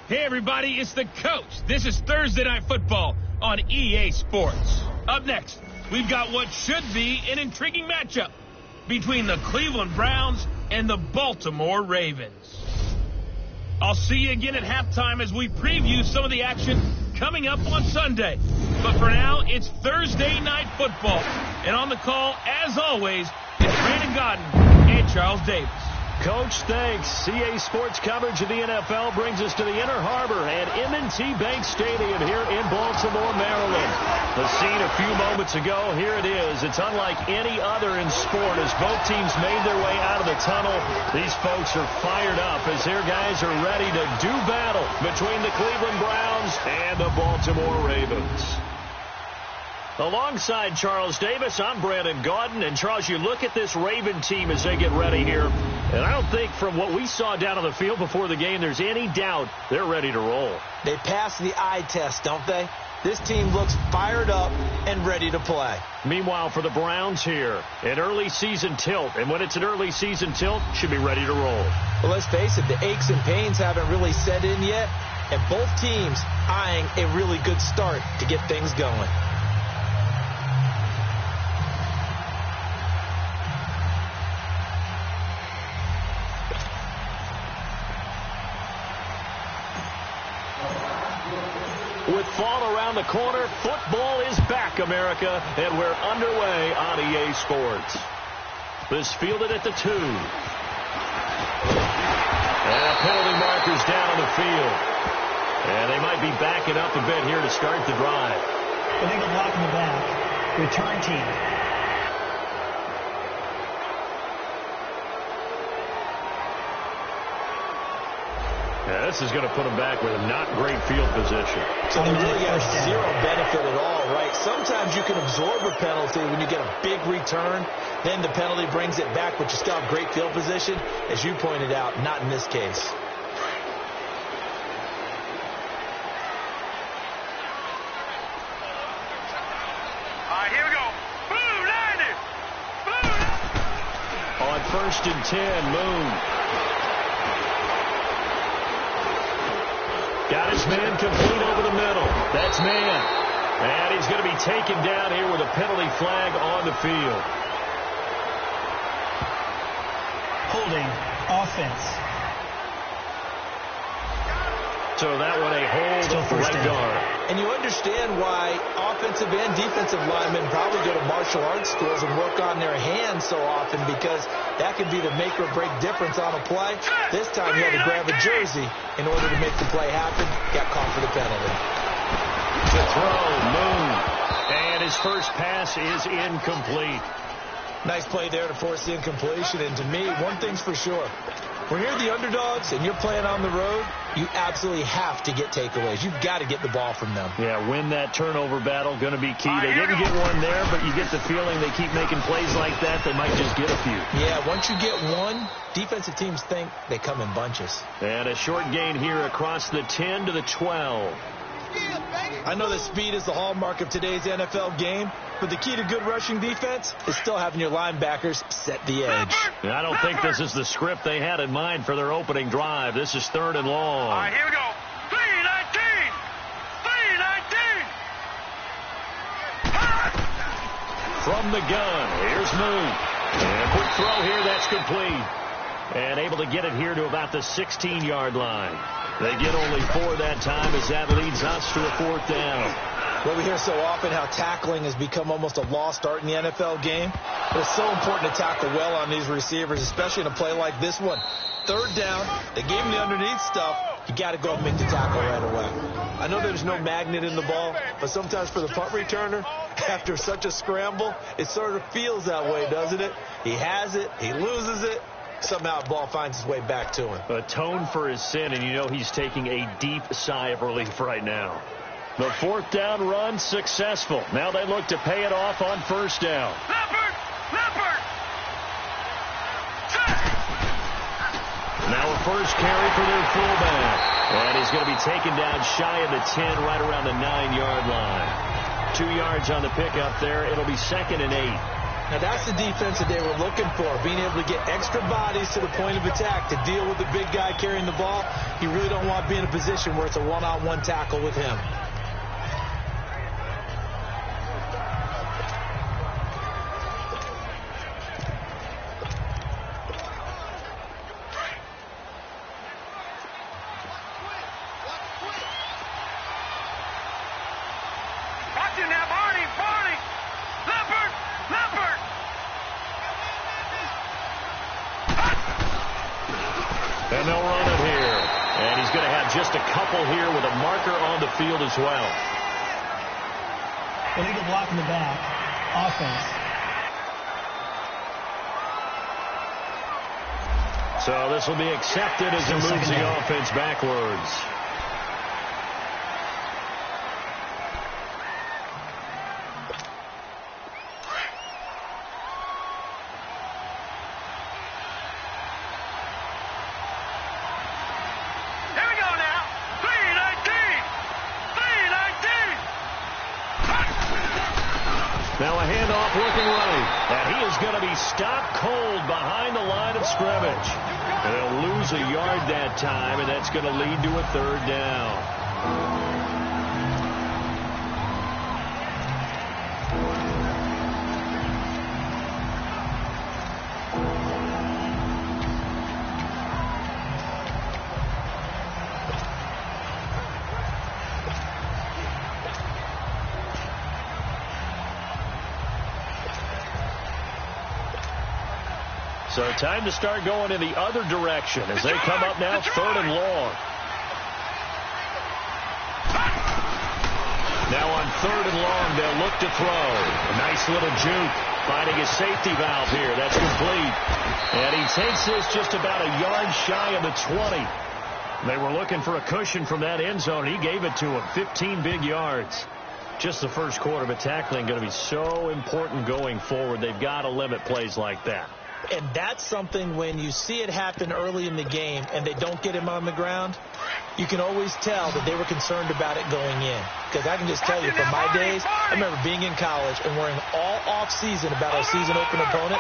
Hey, everybody, it's the coach. This is Thursday Night Football on EA Sports. Up next, we've got what should be an intriguing matchup between the Cleveland Browns and the Baltimore Ravens. I'll see you again at halftime as we preview some of the action coming up on Sunday. But for now, it's Thursday Night Football. And on the call, as always, it's Brandon Godden and Charles Davis. Coach, thanks. CA Sports coverage of the NFL brings us to the Inner Harbor at M&T Bank Stadium here in Baltimore, Maryland. The scene a few moments ago, here it is. It's unlike any other in sport as both teams made their way out of the tunnel. These folks are fired up as their guys are ready to do battle between the Cleveland Browns and the Baltimore Ravens. Alongside Charles Davis, I'm Brandon Gaudin. And, Charles, you look at this Raven team as they get ready here, and I don't think from what we saw down on the field before the game there's any doubt they're ready to roll. They passed the eye test, don't they? This team looks fired up and ready to play. Meanwhile, for the Browns here, an early season tilt. And when it's an early season tilt, should be ready to roll. Well, let's face it, the aches and pains haven't really set in yet, and both teams eyeing a really good start to get things going. With fall around the corner, football is back, America, and we're underway on EA Sports. This fielded at the 2. And penalty markers down on the field. And they might be backing up a bit here to start the drive. Illegal block in the back. Return team. Yeah, this is going to put them back with a not great field position. So they really have zero benefit at all, right? Sometimes you can absorb a penalty when you get a big return. Then the penalty brings it back, but you still have great field position. As you pointed out, not in this case. All right, here we go. Blue, 90. Blue. On 1st and 10, Moon. Got his man complete over the middle. That's man. And he's going to be taken down here with a penalty flag on the field. Holding offense. So that one a hold for right guard. And you understand why offensive and defensive linemen probably go to martial arts schools and work on their hands so often, because that could be the make or break difference on a play. This time he had to grab a jersey in order to make the play happen. Got caught for the penalty. To throw, Moon. And his first pass is incomplete. Nice play there to force the incompletion. And to me, one thing's for sure. When you're the underdogs and you're playing on the road, you absolutely have to get takeaways. You've got to get the ball from them. Yeah, win that turnover battle, going to be key. They didn't get one there, but you get the feeling they keep making plays like that, they might just get a few. Yeah, once you get one, defensive teams think they come in bunches. And a short gain here across the 10 to the 12. I know that speed is the hallmark of today's NFL game, but the key to good rushing defense is still having your linebackers set the edge. I don't think this is the script they had in mind for their opening drive. This is 3rd and long. All right, here we go. 3-19. 3-19. From the gun, here's Moon. And a quick throw here, that's complete. And able to get it here to about the 16-yard line. They get only 4 that time as that leads us to a 4th down. Well, we hear so often how tackling has become almost a lost art in the NFL game. But it's so important to tackle well on these receivers, especially in a play like this one. 3rd down, they gave him the underneath stuff. You got to go and make the tackle right away. I know there's no magnet in the ball, but sometimes for the punt returner, after such a scramble, it sort of feels that way, doesn't it? He has it, he loses it. Somehow the ball finds its way back to him. Atone for his sin, and you know he's taking a deep sigh of relief right now. The 4th down run successful. Now they look to pay it off on 1st down. Leopard! Now a first carry for their fullback. And he's going to be taken down shy of the 10, right around the 9-yard line. 2 yards on the pickup there. It'll be 2nd and 8. Now, that's the defense that they were looking for, being able to get extra bodies to the point of attack to deal with the big guy carrying the ball. You really don't want to be in a position where it's a one-on-one tackle with him. And they'll run it here. And he's going to have just a couple here with a marker on the field as well. Illegal block in the back. Offense. So this will be accepted as he moves the offense backwards. Now a handoff looking right. And he is going to be stopped cold behind the line of scrimmage. And they'll lose a yard that time, and that's going to lead to a third down. So time to start going in the other direction as they come up now, 3rd and long. Now on 3rd and long, they'll look to throw. A nice little juke, finding his safety valve here. That's complete. And he takes this just about a yard shy of the 20. They were looking for a cushion from that end zone, and he gave it to him. 15 big yards. Just the first quarter, but tackling going to be so important going forward. They've got to limit plays like that. And that's something when you see it happen early in the game and they don't get him on the ground, you can always tell that they were concerned about it going in. Because I can just tell you from my days, I remember being in college and worrying all off-season about our season-open opponent,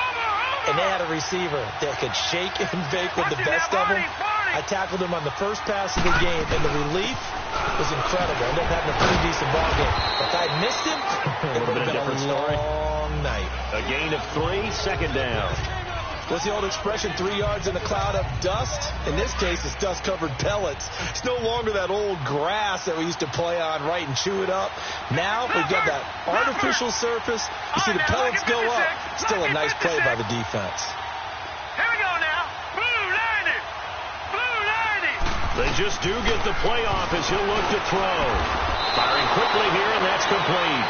and they had a receiver that could shake and bake with the best of them. I tackled him on the first pass of the game, and the relief was incredible. I ended up having a pretty decent ball game. If I had missed him, it would have been a long night. A gain of 3, 2nd down. What's the old expression, 3 yards in a cloud of dust? In this case, it's dust-covered pellets. It's no longer that old grass that we used to play on, right, and chew it up. Now we've got that artificial surface. You see the pellets go up. Still a nice play by the defense. Here we go now. Blue 90. Blue 90. They just do get the play off as he'll look to throw. Firing quickly here, and that's complete.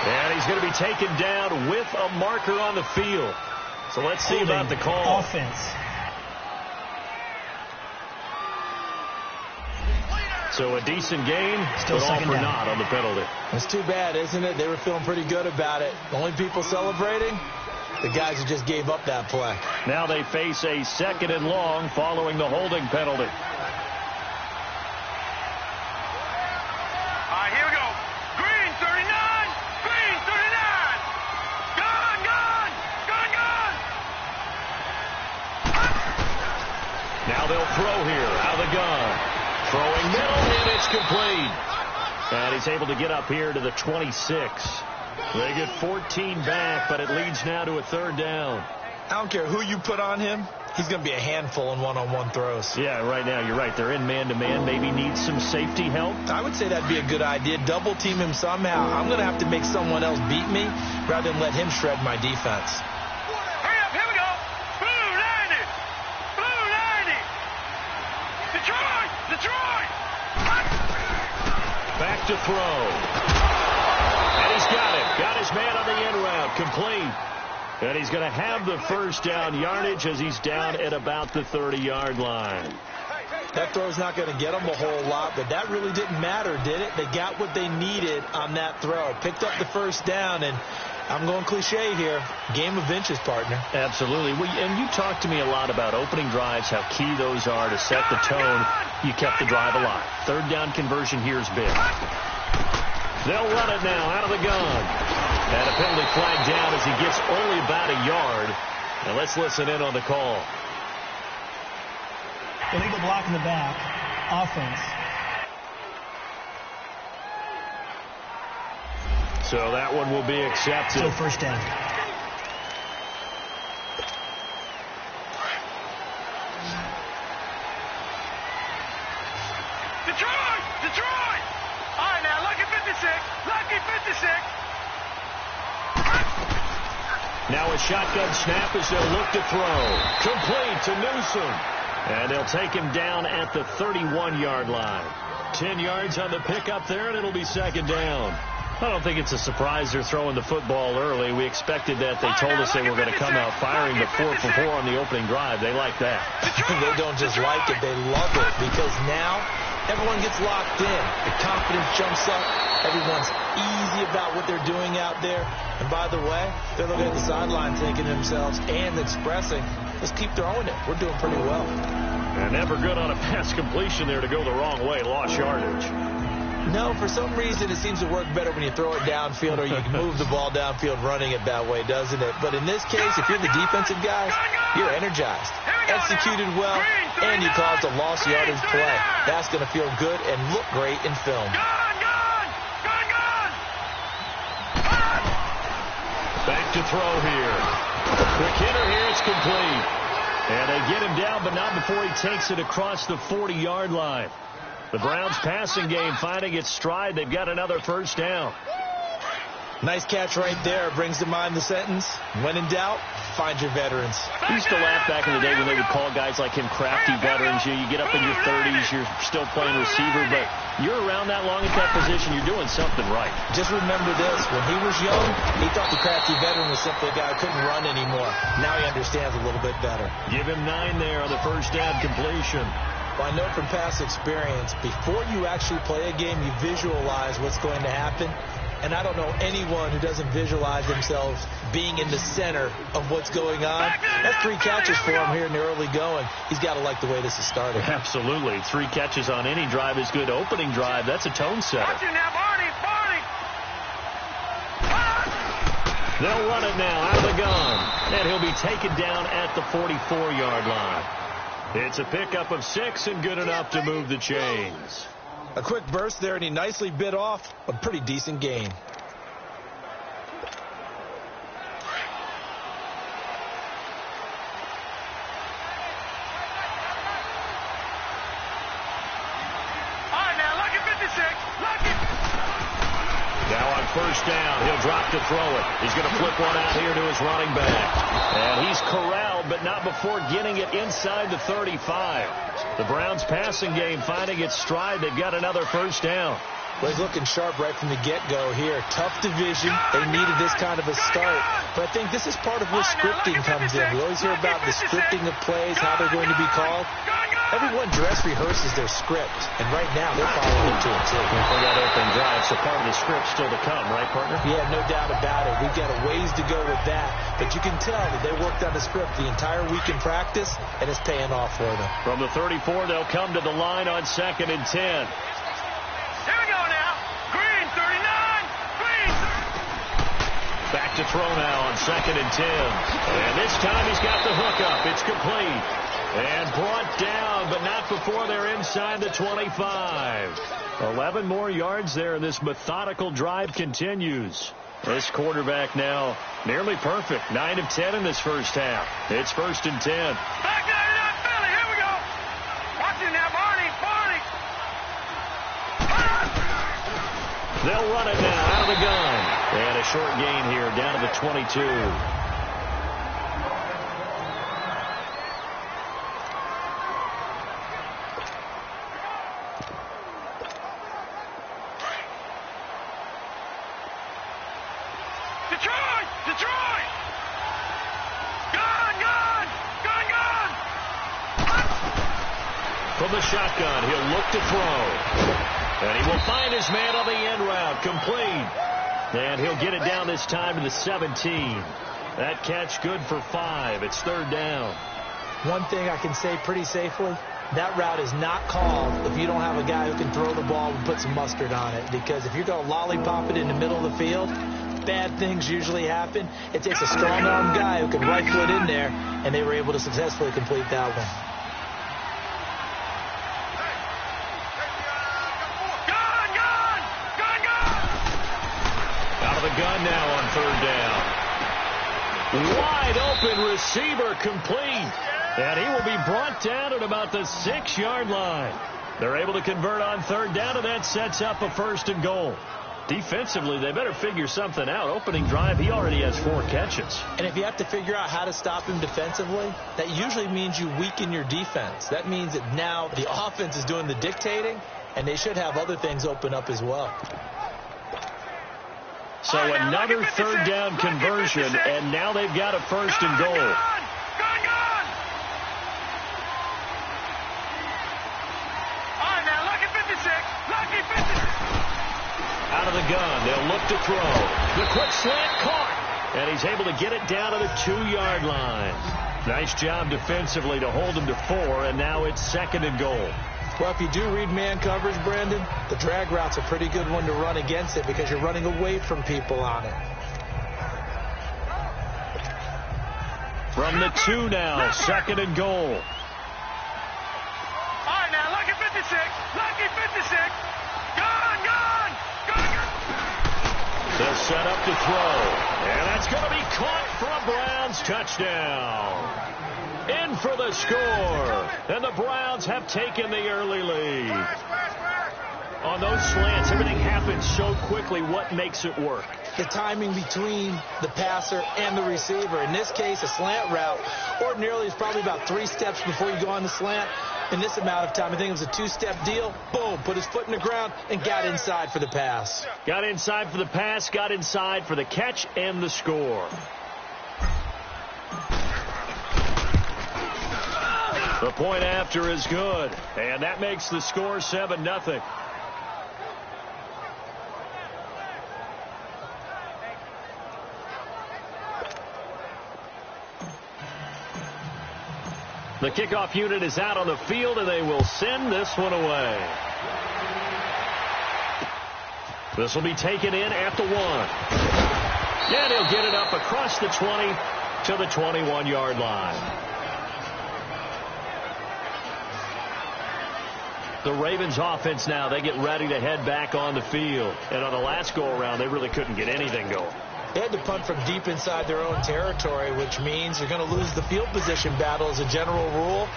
And he's going to be taken down with a marker on the field. So let's see about the call. Offense. So a decent game, Still but all second for down. naught on the penalty. It's too bad, isn't it? They were feeling pretty good about it. The only people celebrating, the guys who just gave up that play. Now they face a 2nd and long following the holding penalty. All right, here we go. Green 39. Green 39. Gone, gone. Gone, gone. Now they'll throw here out of the gun. Throwing middle, and it's complete. And he's able to get up here to the 26. They get 14 back, but it leads now to a 3rd down. I don't care who you put on him. He's going to be a handful in one-on-one throws. Yeah, right now, you're right. They're in man-to-man. Maybe need some safety help. I would say that'd be a good idea. Double team him somehow. I'm going to have to make someone else beat me rather than let him shred my defense. Hurry up, here we go. Blue 90. Blue 90. Detroit. Detroit. Back to throw. And he's got it. Got his man on the end route. Complete. And he's going to have the first down yardage as he's down at about the 30-yard line. That throw's not going to get them a whole lot, but that really didn't matter, did it? They got what they needed on that throw. Picked up the first down, and I'm going cliche here. Game of inches, partner. Absolutely. And you talked to me a lot about opening drives, how key those are to set the tone. You kept the drive alive. 3rd down conversion here is big. They'll run it now out of the gun. And a penalty flag down as he gets only about a yard. And let's listen in on the call. Illegal block in the back. Offense. So that one will be accepted. So first down. Detroit! Detroit! All right, now, lucky 56. Lucky 56. Now a shotgun snap as they'll look to throw. Complete to Newsom. And they'll take him down at the 31-yard line. 10 yards on the pickup there, and it'll be second down. I don't think it's a surprise they're throwing the football early. We expected that. They told us they were going to come out firing the 4 for 4 on the opening drive. They like that. They don't just like it, they love it, because now everyone gets locked in. The confidence jumps up. Everyone's easy about what they're doing out there. And by the way, they're looking at the sideline thinking to themselves and expressing, let's keep throwing it. We're doing pretty well. And never good on a pass completion there to go the wrong way. Lost yardage. No, for some reason it seems to work better when you throw it downfield or you can move the ball downfield running it that way, doesn't it? But in this case, if you're the defensive guys, you're energized, executed well, and you caused a lost yardage play. That's going to feel good and look great in film. Back to throw here. Quick hitter here, it's complete. And they get him down, but not before he takes it across the 40-yard line. The Browns passing game finding its stride. They've got another first down. Nice catch right there. Brings to mind the sentence, when in doubt, find your veterans. We used to laugh back in the day when they would call guys like him crafty veterans. You get up in your 30s, you're still playing receiver, but you're around that long at that position, you're doing something right. Just remember this. When he was young, he thought the crafty veteran was simply a guy who couldn't run anymore. Now he understands a little bit better. Give him 9 there on the first down completion. Well, I know from past experience, before you actually play a game, you visualize what's going to happen. And I don't know anyone who doesn't visualize themselves being in the center of what's going on. That's 3 catches for him here in the early going. He's got to like the way this is started. Absolutely. 3 catches on any drive is good. Opening drive, that's a tone setter. They'll run it now out of the gun. And he'll be taken down at the 44-yard line. It's a pickup of 6 and good enough to move the chains. A quick burst there, and he nicely bit off a pretty decent gain. All right, now, lucky 56. Lucky. Now on first down, he'll drop to throw it. He's going to flip one out here to his running back. And he's corralled, but not before getting it inside the 35. The Browns passing game finding its stride. They've got another first down. Well, he's looking sharp right from the get-go here. Tough division. They needed this kind of a start. But I think this is part of where scripting comes in. We always hear about the scripting of plays, how they're going to be called. Everyone dress rehearses their script, and right now they're following it to a T. For that open drive, so part of the script still to come, right, partner? Yeah, no doubt about it. We've got a ways to go with that, but you can tell that they worked on the script the entire week in practice, and it's paying off for them. From the 34, they'll come to the line on 2nd and 10. Here we go now. Green, 39. Green. Back to throw now on 2nd and 10. And this time he's got the hook up. It's complete. And brought down, but not before they're inside the 25. 11 more yards there, and this methodical drive continues. This quarterback now nearly perfect. 9 of 10 in this first half. It's 1st and 10. Back down to Philly. Here we go. Watch it now, Barney. Barney. They'll run it now out of the gun. And a short gain here down to the 22. Detroit! Detroit! Gun! Gun! Gun! Gun! From the shotgun, he'll look to throw. And he will find his man on the end route. Complete. And he'll get it down this time to the 17. That catch good for 5. It's 3rd down. One thing I can say pretty safely, that route is not called if you don't have a guy who can throw the ball and put some mustard on it. Because if you're going to lollipop it in the middle of the field, bad things usually happen. It takes a strong-arm guy who can rifle it in there, and they were able to successfully complete that one. Out of the gun now on third down. Wide open receiver complete. And he will be brought down at about the 6-yard line. They're able to convert on third down, and that sets up a 1st and goal. Defensively, they better figure something out. Opening drive, he already has 4 catches. And if you have to figure out how to stop him defensively, that usually means you weaken your defense. That means that now the offense is doing the dictating, and they should have other things open up as well. So another third down conversion, and now they've got a 1st and goal. Out of the gun, they'll look to throw. The quick slant caught, and he's able to get it down to the 2-yard line. Nice job defensively to hold him to 4, and now it's 2nd and goal. Well, if you do read man coverage, Brandon, the drag route's a pretty good one to run against it because you're running away from people on it. From the 2 now, 2nd and goal. All right, now, lucky 56. Lucky 56. Gone. They'll set up to throw. And that's going to be caught for a Browns touchdown. In for the score. And the Browns have taken the early lead. On those slants, everything happens so quickly. What makes it work? The timing between the passer and the receiver. In this case, a slant route ordinarily is probably about 3 steps before you go on the slant. In this amount of time, I think it was a 2-step deal. Boom, put his foot in the ground and got inside for the pass. Got inside for the pass, got inside for the catch and the score. The point after is good, and that makes the score 7-0. The kickoff unit is out on the field, and they will send this one away. This will be taken in at the 1. And he'll get it up across the 20 to the 21-yard line. The Ravens offense now, they get ready to head back on the field. And on the last go-around, they really couldn't get anything going. They had to punt from deep inside their own territory, which means you're going to lose the field position battle as a general rule.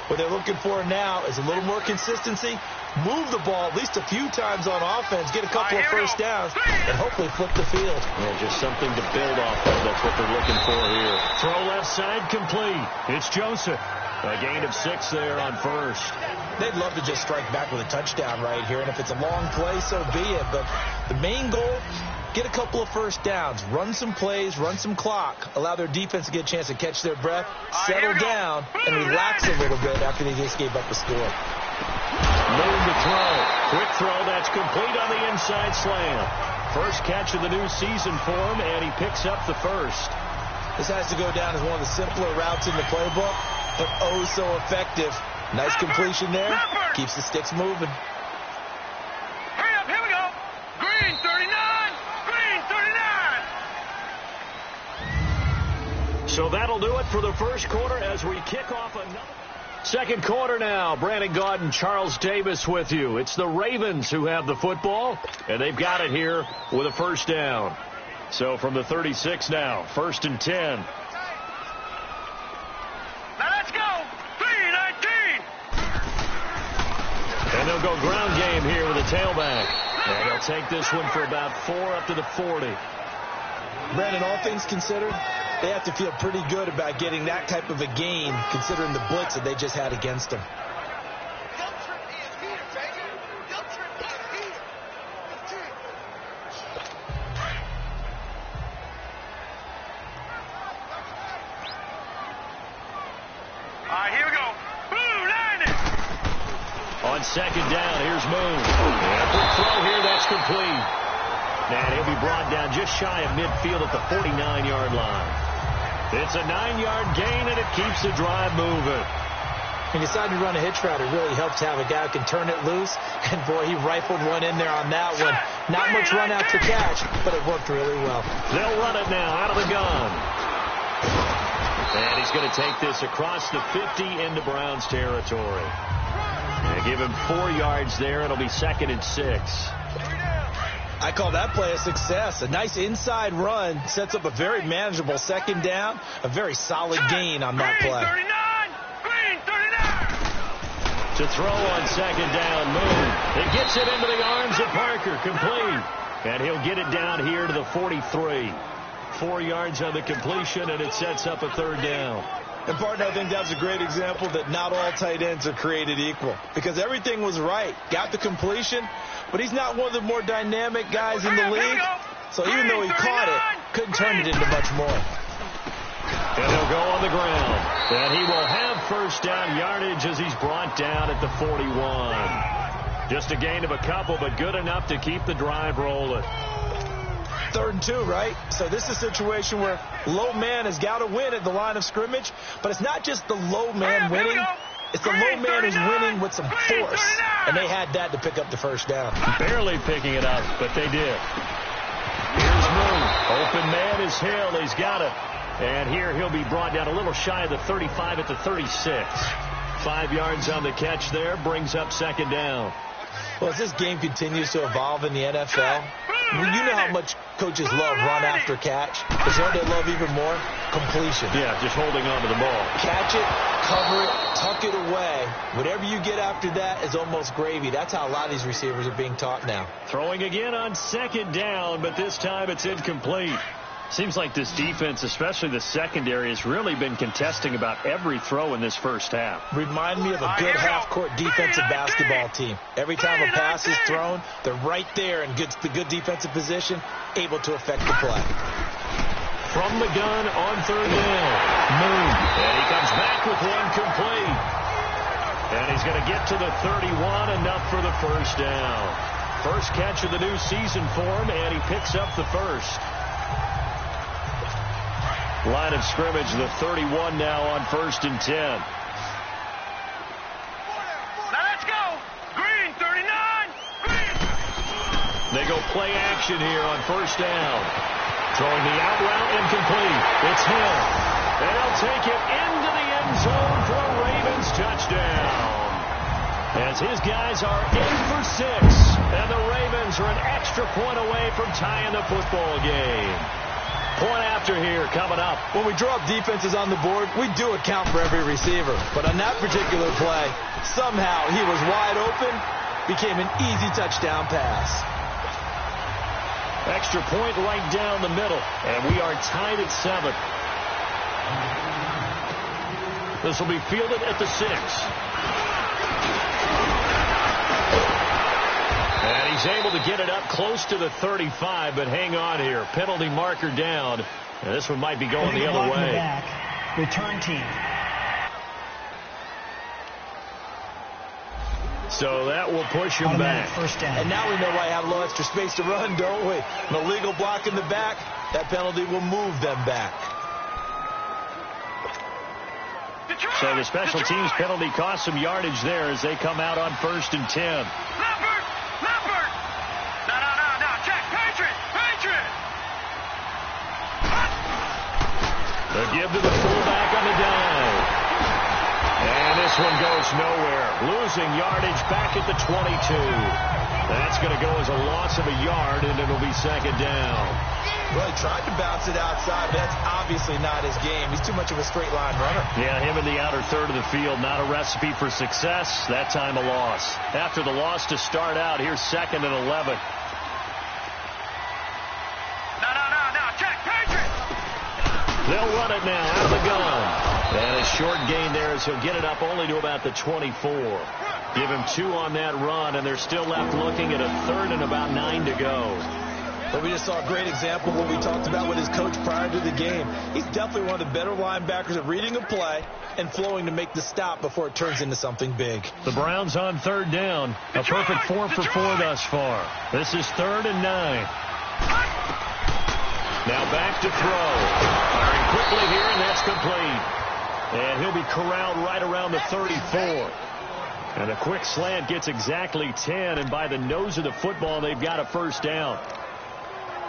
What they're looking for now is a little more consistency, move the ball at least a few times on offense, get a couple of first downs, and hopefully flip the field. Yeah, just something to build off of. That's what they're looking for here. Throw left side complete. It's Joseph. A gain of 6 there on 1st. They'd love to just strike back with a touchdown right here, and if it's a long play, so be it. But the main goal, get a couple of first downs, run some plays, run some clock, allow their defense to get a chance to catch their breath, settle down, and relax a little bit after they just gave up a score. Move to throw. Quick throw, that's complete on the inside slam. First catch of the new season for him, and he picks up the 1st. This has to go down as one of the simpler routes in the playbook, but oh so effective. Nice completion there. Keeps the sticks moving. Hurry up, here we go. Green 39. Green 39. So that'll do it for the first quarter as we kick off another. Second quarter now. Brandon Gaud and Charles Davis with you. It's the Ravens who have the football, and they've got it here with a first down. So from the 36 now, 1st and 10. Now let's go. 3-19. And they'll go ground game here with a tailback. And they'll take this one for about 4 up to the 40. Brandon, all things considered, they have to feel pretty good about getting that type of a gain considering the blitz that they just had against them. Here we go. Boom, landed. On second down, here's Moon. And quick throw here, that's complete. And he'll be brought down just shy of midfield at the 49-yard line. It's a 9-yard gain, and it keeps the drive moving. When you decide to run a hitch route, it really helps to have a guy who can turn it loose. And, boy, he rifled one in there on that one. Not much run out to catch, but it worked really well. They'll run it now out of the gun. And he's going to take this across the 50 into Browns territory. They give him 4 yards there. It'll be 2nd and 6. I call that play a success. A nice inside run sets up a very manageable 2nd down. A very solid gain on that play. Green 39. To throw on 2nd down, Moon. It gets it into the arms of Parker, complete. And he'll get it down here to the 43. 4 yards on the completion, and it sets up a 3rd down. And, partner, I think that's a great example that not all tight ends are created equal. Because everything was right. Got the completion, but he's not one of the more dynamic guys in the league. So even though he caught it, couldn't turn it into much more. And he'll go on the ground. And he will have 1st down yardage as he's brought down at the 41. Just a gain of a couple, but good enough to keep the drive rolling. 3rd and 2, right? So this is a situation where low man has got to win at the line of scrimmage, but it's not just the low man winning. It's the low man who's winning with some force, and they had that to pick up the 1st down. Barely picking it up, but they did. Here's Moon. Open man is Hill. He's got it. And here he'll be brought down a little shy of the 35 at the 36. 5 yards on the catch there, brings up 2nd down. Well, as this game continues to evolve in the NFL, you know how much coaches love run after catch. But you know what they love even more? Completion. Yeah, just holding on to the ball. Catch it, cover it, tuck it away. Whatever you get after that is almost gravy. That's how a lot of these receivers are being taught now. Throwing again on 2nd down, but this time it's incomplete. Seems like this defense, especially the secondary, has really been contesting about every throw in this 1st half. Remind me of a good half-court defensive basketball team. Every time a pass is thrown, they're right there in the good defensive position, able to affect the play. From the gun on 3rd down, Moon. And he comes back with one complete. And he's going to get to the 31, enough for the 1st down. First catch of the new season for him, and he picks up the 1st. Line of scrimmage, the 31 now on 1st and 10. Now let's go. Green 39. Green. They go play action here on 1st down. Throwing the out route incomplete. It's Hill. And he'll take it into the end zone for a Ravens touchdown. As his guys are in for 6. And the Ravens are an extra point away from tying the football game. Point after here coming up. When we draw up defenses on the board, we do account for every receiver. But on that particular play, somehow he was wide open, became an easy touchdown pass. Extra point right down the middle. And we are tied at 7. This will be fielded at the 6. And he's able to get it up close to the 35, but hang on here. Penalty marker down. And this one might be going the other way. Return team. So that will push him back. 1st down. And now we know why I have a little extra space to run, don't we? An illegal block in the back, that penalty will move them back. So the special teams penalty cost some yardage there as they come out on 1st and 10. Leopard. No. Check. Patriot. The give to the fullback on the dive. And this one goes nowhere. Losing yardage back at the 22. That's going to go as a loss of a yard, and it'll be 2nd down. Well, he tried to bounce it outside, but that's obviously not his game. He's too much of a straight line runner. Yeah, him in the outer third of the field, not a recipe for success. That time a loss. After the loss to start out, here's 2nd and 11. No. Check. Patriot. They'll run it now out of the gun. And a short gain there as he'll get it up only to about the 24. Give him 2 on that run, and they're still left looking at a 3rd and about 9 to go. But we just saw a great example of what we talked about with his coach prior to the game. He's definitely one of the better linebackers at reading a play and flowing to make the stop before it turns into something big. The Browns on 3rd down. A perfect 4 for 4 thus far. This is 3rd and 9. Now back to throw. Firing quickly here, and that's complete. And he'll be corralled right around the 34. And a quick slant gets exactly 10, and by the nose of the football, they've got a first down.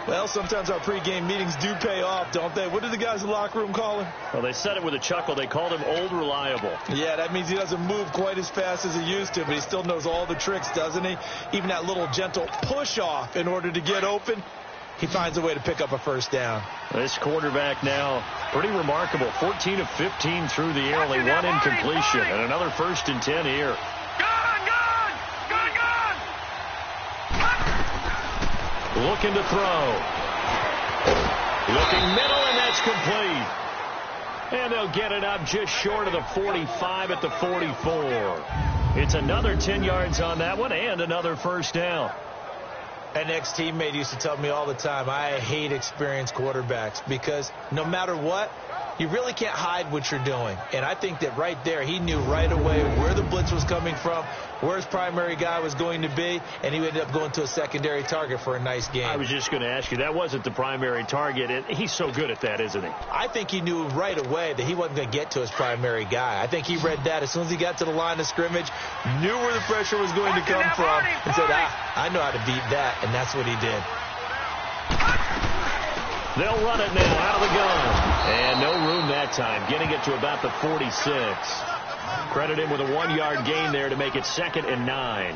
Well, sometimes our pregame meetings do pay off, don't they? What did the guys in the locker room call him? Well, they said it with a chuckle. They called him Old Reliable. Yeah, that means he doesn't move quite as fast as he used to, but he still knows all the tricks, doesn't he? Even that little gentle push-off in order to get open, he finds a way to pick up a first down. This quarterback now, pretty remarkable. 14 of 15 through the air, only one incompletion, and another 1st and 10 here. Looking to throw. Looking middle, and that's complete. And they'll get it up just short of the 45 at the 44. It's another 10 yards on that one and another first down. An ex-teammate used to tell me all the time, I hate experienced quarterbacks because no matter what, you really can't hide what you're doing. And I think that right there, he knew right away where the blitz was coming from, where his primary guy was going to be, and he ended up going to a secondary target for a nice game. I was just going to ask you, that wasn't the primary target, and he's so good at that, isn't he? I think he knew right away that he wasn't going to get to his primary guy. I think he read that as soon as he got to the line of scrimmage, knew where the pressure was going to come from, and said, I know how to beat that, and that's what he did. They'll run it now out of the gun. And no room that time, getting it to about the 46. Credit him with a 1-yard gain there to make it 2nd and 9.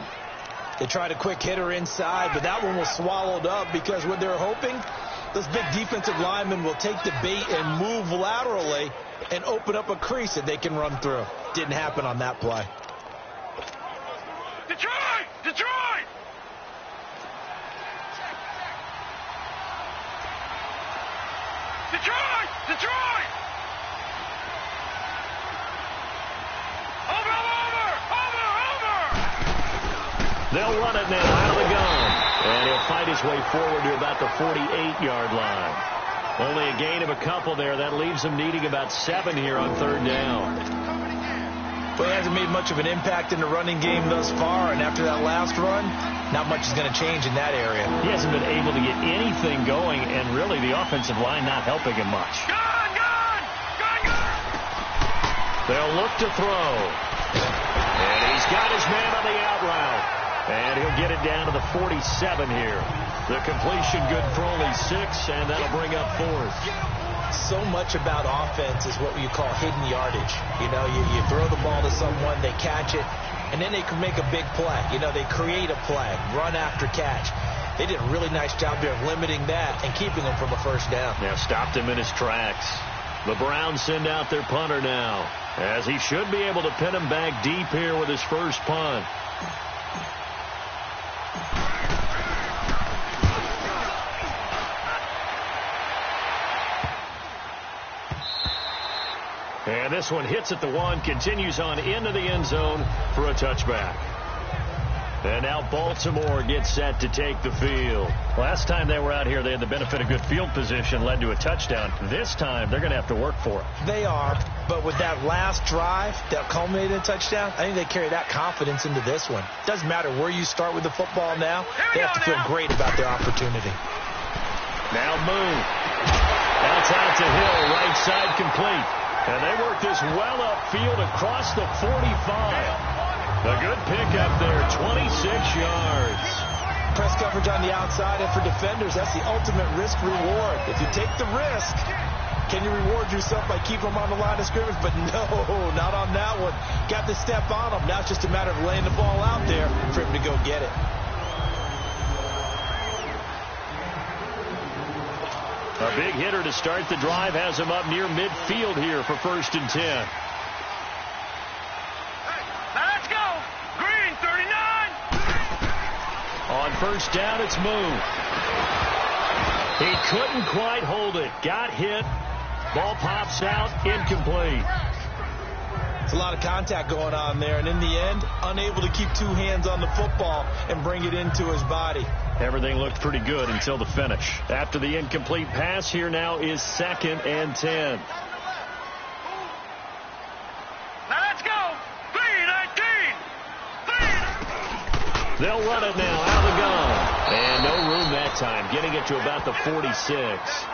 They tried a quick hitter inside, but that one was swallowed up because what they're hoping, those big defensive linemen will take the bait and move laterally and open up a crease that they can run through. Didn't happen on that play. Detroit! Detroit! Detroit! Detroit! Over! They'll run it now out of the gun. And he'll fight his way forward to about the 48-yard line. Only a gain of a couple there. That leaves him needing about 7 here on 3rd down. Well, he hasn't made much of an impact in the running game thus far, and after that last run, not much is going to change in that area. He hasn't been able to get anything going, and really the offensive line not helping him much. They'll look to throw. And he's got his man on the out route. And he'll get it down to the 47 here. The completion good for only 6, and that'll bring up 4th. So much about offense is what you call hidden yardage. You know, you throw the ball to someone, they catch it, and then they can make a big play. You know, they create a play, run after catch. They did a really nice job there of limiting that and keeping him from a first down. Yeah, stopped him in his tracks. The Browns send out their punter now, as he should be able to pin him back deep here with his first punt. And this one hits at the 1, continues on into the end zone for a touchback. And now Baltimore gets set to take the field. Last time they were out here, they had the benefit of good field position, led to a touchdown. This time, they're going to have to work for it. They are, but with that last drive that culminated in a touchdown, I think they carry that confidence into this one. Doesn't matter where you start with the football now, they have to feel great about their opportunity. Now move. That's out to Hill, right side complete. And they work this well upfield across the 45. A good pickup there, 26 yards. Press coverage on the outside, and for defenders, that's the ultimate risk-reward. If you take the risk, can you reward yourself by keeping them on the line of scrimmage? But no, not on that one. Got to step on them. Now it's just a matter of laying the ball out there for him to go get it. A big hitter to start the drive has him up near midfield here for 1st and 10. Let's go! Green, 39! On 1st down, it's Moon. He couldn't quite hold it. Got hit. Ball pops out. Incomplete. It's a lot of contact going on there, and in the end, unable to keep 2 hands on the football and bring it into his body. Everything looked pretty good until the finish. After the incomplete pass, here now is 2nd and 10. Let's go! 3-19! They'll run it now out of the gun. And no room that time, getting it to about the 46.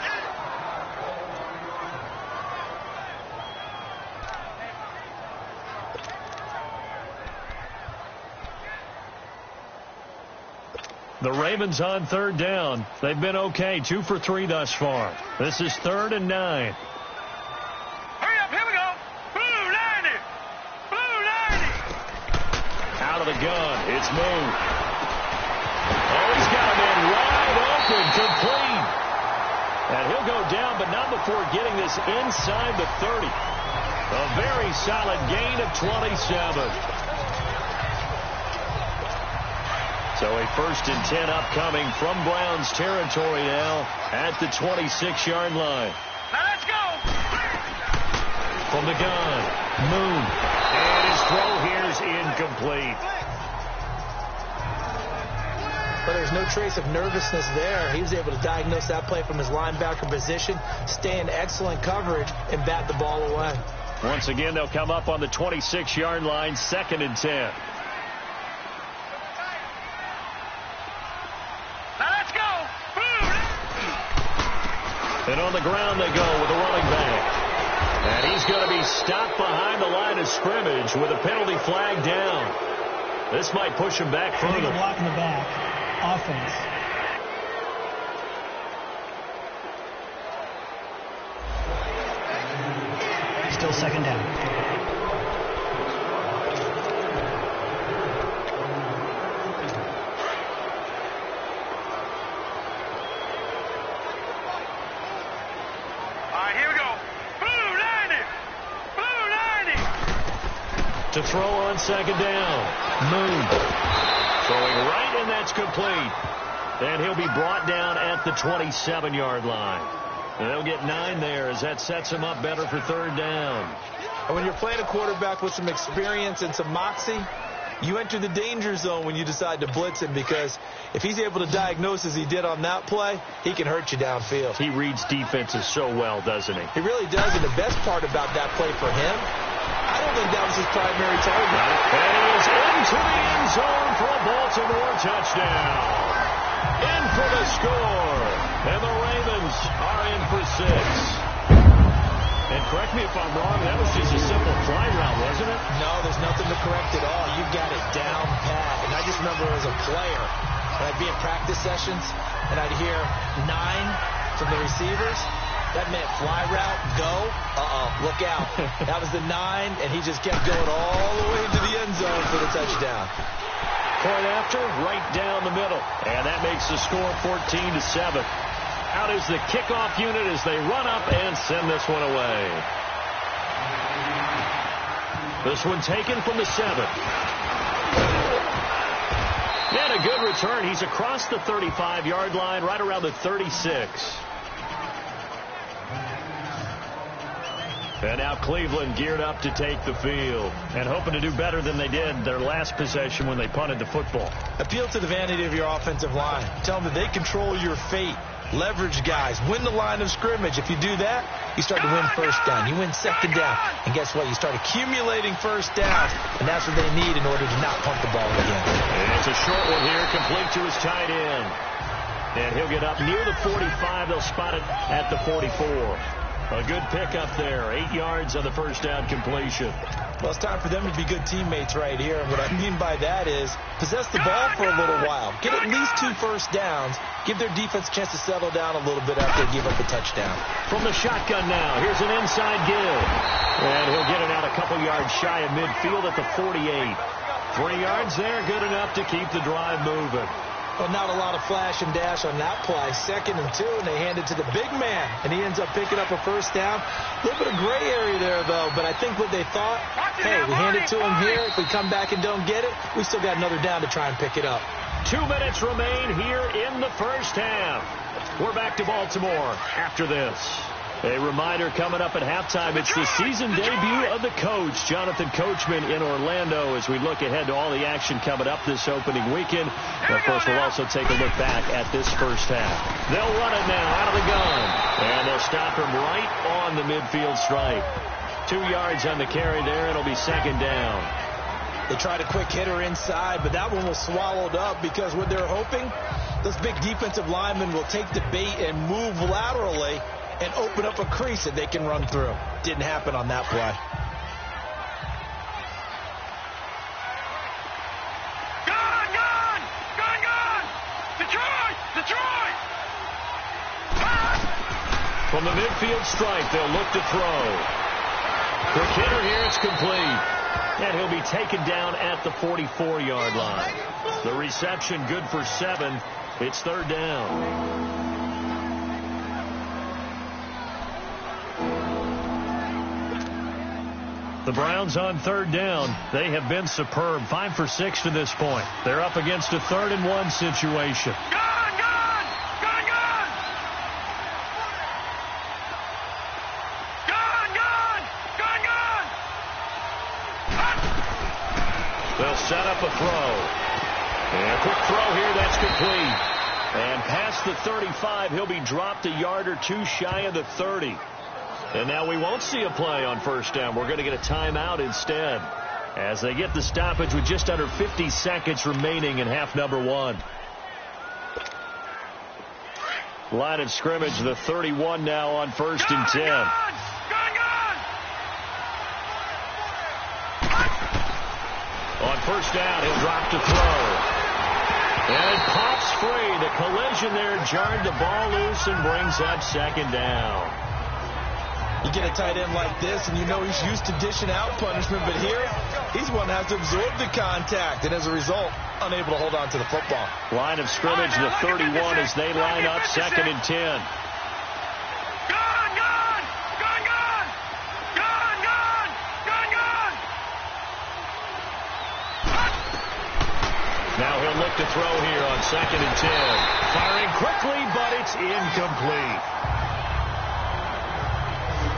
The Ravens on third down. They've been okay, 2 for 3 thus far. This is 3rd and 9. Hurry up, here we go. Blue 90. Blue 90. Out of the gun. It's Moon. Oh, he's got a man wide open, complete. And he'll go down, but not before getting this inside the 30. A very solid gain of 27. So a 1st and 10 upcoming from Browns territory now at the 26-yard line. Now let's go. From the gun, Moon. And his throw here's incomplete. But there's no trace of nervousness there. He was able to diagnose that play from his linebacker position, stay in excellent coverage, and bat the ball away. Once again, they'll come up on the 26-yard line, 2nd and 10. And on the ground they go with a running back. And he's going to be stopped behind the line of scrimmage with a penalty flag down. This might push him back further. Illegal block in the back. Offense. Still 2nd down. To throw on 2nd down. Moon. Throwing right, and that's complete. And he'll be brought down at the 27-yard line. And they'll get 9 there as that sets him up better for 3rd down. And when you're playing a quarterback with some experience and some moxie, you enter the danger zone when you decide to blitz him, because if he's able to diagnose as he did on that play, he can hurt you downfield. He reads defenses so well, doesn't he? He really does, and the best part about that play for him, I don't think that was his primary target. And he is into the end zone for a Baltimore touchdown. In for the score. And the Ravens are in for 6. And correct me if I'm wrong, that was just a simple fly route, wasn't it? No, there's nothing to correct at all. You got it down pat. And I just remember as a player, when I'd be in practice sessions, and I'd hear 9 from the receivers. That meant fly route, go, look out. That was the 9, and he just kept going all the way into the end zone for the touchdown. Point after, right down the middle. And that makes the score 14-7. Out is the kickoff unit as they run up and send this one away. This one taken from the 7. And a good return. He's across the 35-yard line, right around the 36. And now Cleveland geared up to take the field and hoping to do better than they did their last possession when they punted the football. Appeal to the vanity of your offensive line. Tell them that they control your fate. Leverage guys. Win the line of scrimmage. If you do that, you start to win 1st down. You win 2nd down. And guess what? You start accumulating 1st downs. And that's what they need in order to not punt the ball again. And it's a short one here, complete to his tight end. And he'll get up near the 45. They'll spot it at the 44. A good pickup there. 8 yards on the 1st down completion. Well, it's time for them to be good teammates right here. And what I mean by that is possess the ball for a little while. Get at least 2 1st downs. Give their defense a chance to settle down a little bit after they give up the touchdown. From the shotgun now, here's an inside give. And he'll get it out a couple yards shy of midfield at the 48. 3 yards there, good enough to keep the drive moving. Well, not a lot of flash and dash on that play. 2nd and 2, and they hand it to the big man. And he ends up picking up a 1st down. A little bit of gray area there, though. But I think what they thought, hey, we hand it to him here. If we come back and don't get it, we still got another down to try and pick it up. 2 minutes remain here in the 1st half. We're back to Baltimore after this. A reminder coming up at halftime, it's the season debut of the coach, Jonathan Coachman, in Orlando, as we look ahead to all the action coming up this opening weekend. And of course, we'll also take a look back at this 1st half. They'll run it now out of the gun, and they'll stop him right on the midfield stripe. 2 yards on the carry there. It'll be 2nd down. They tried a quick hitter inside, but that one was swallowed up because what they're hoping, those big defensive linemen will take the bait and move laterally and open up a crease that they can run through. Didn't happen on that play. Gun! Gun! Gun! Gun! From the midfield stripe, they'll look to throw. Quick hitter here, it's complete. And he'll be taken down at the 44-yard line. The reception good for 7. It's third down. The Browns on third down. They have been superb. 5 for 6 to this point. They're up against a 3rd-and-1 situation. They'll set up a throw. And a quick throw here, that's complete. And past the 35, he'll be dropped a yard or 2 shy of the 30. And now we won't see a play on first down. We're going to get a timeout instead, as they get the stoppage with just under 50 seconds remaining in half number 1. Line of scrimmage, the 31 now on 1st and 10. On first down, he'll drop to throw. And it pops free. The collision there jarred the ball loose and brings up 2nd down. You get a tight end like this, and you know he's used to dishing out punishment, but here, he's one that has to absorb the contact, and as a result, unable to hold on to the football. Line of scrimmage, the 31 as they line up 2nd and 10. Now he'll look to throw here on 2nd and 10. Firing quickly, but it's incomplete.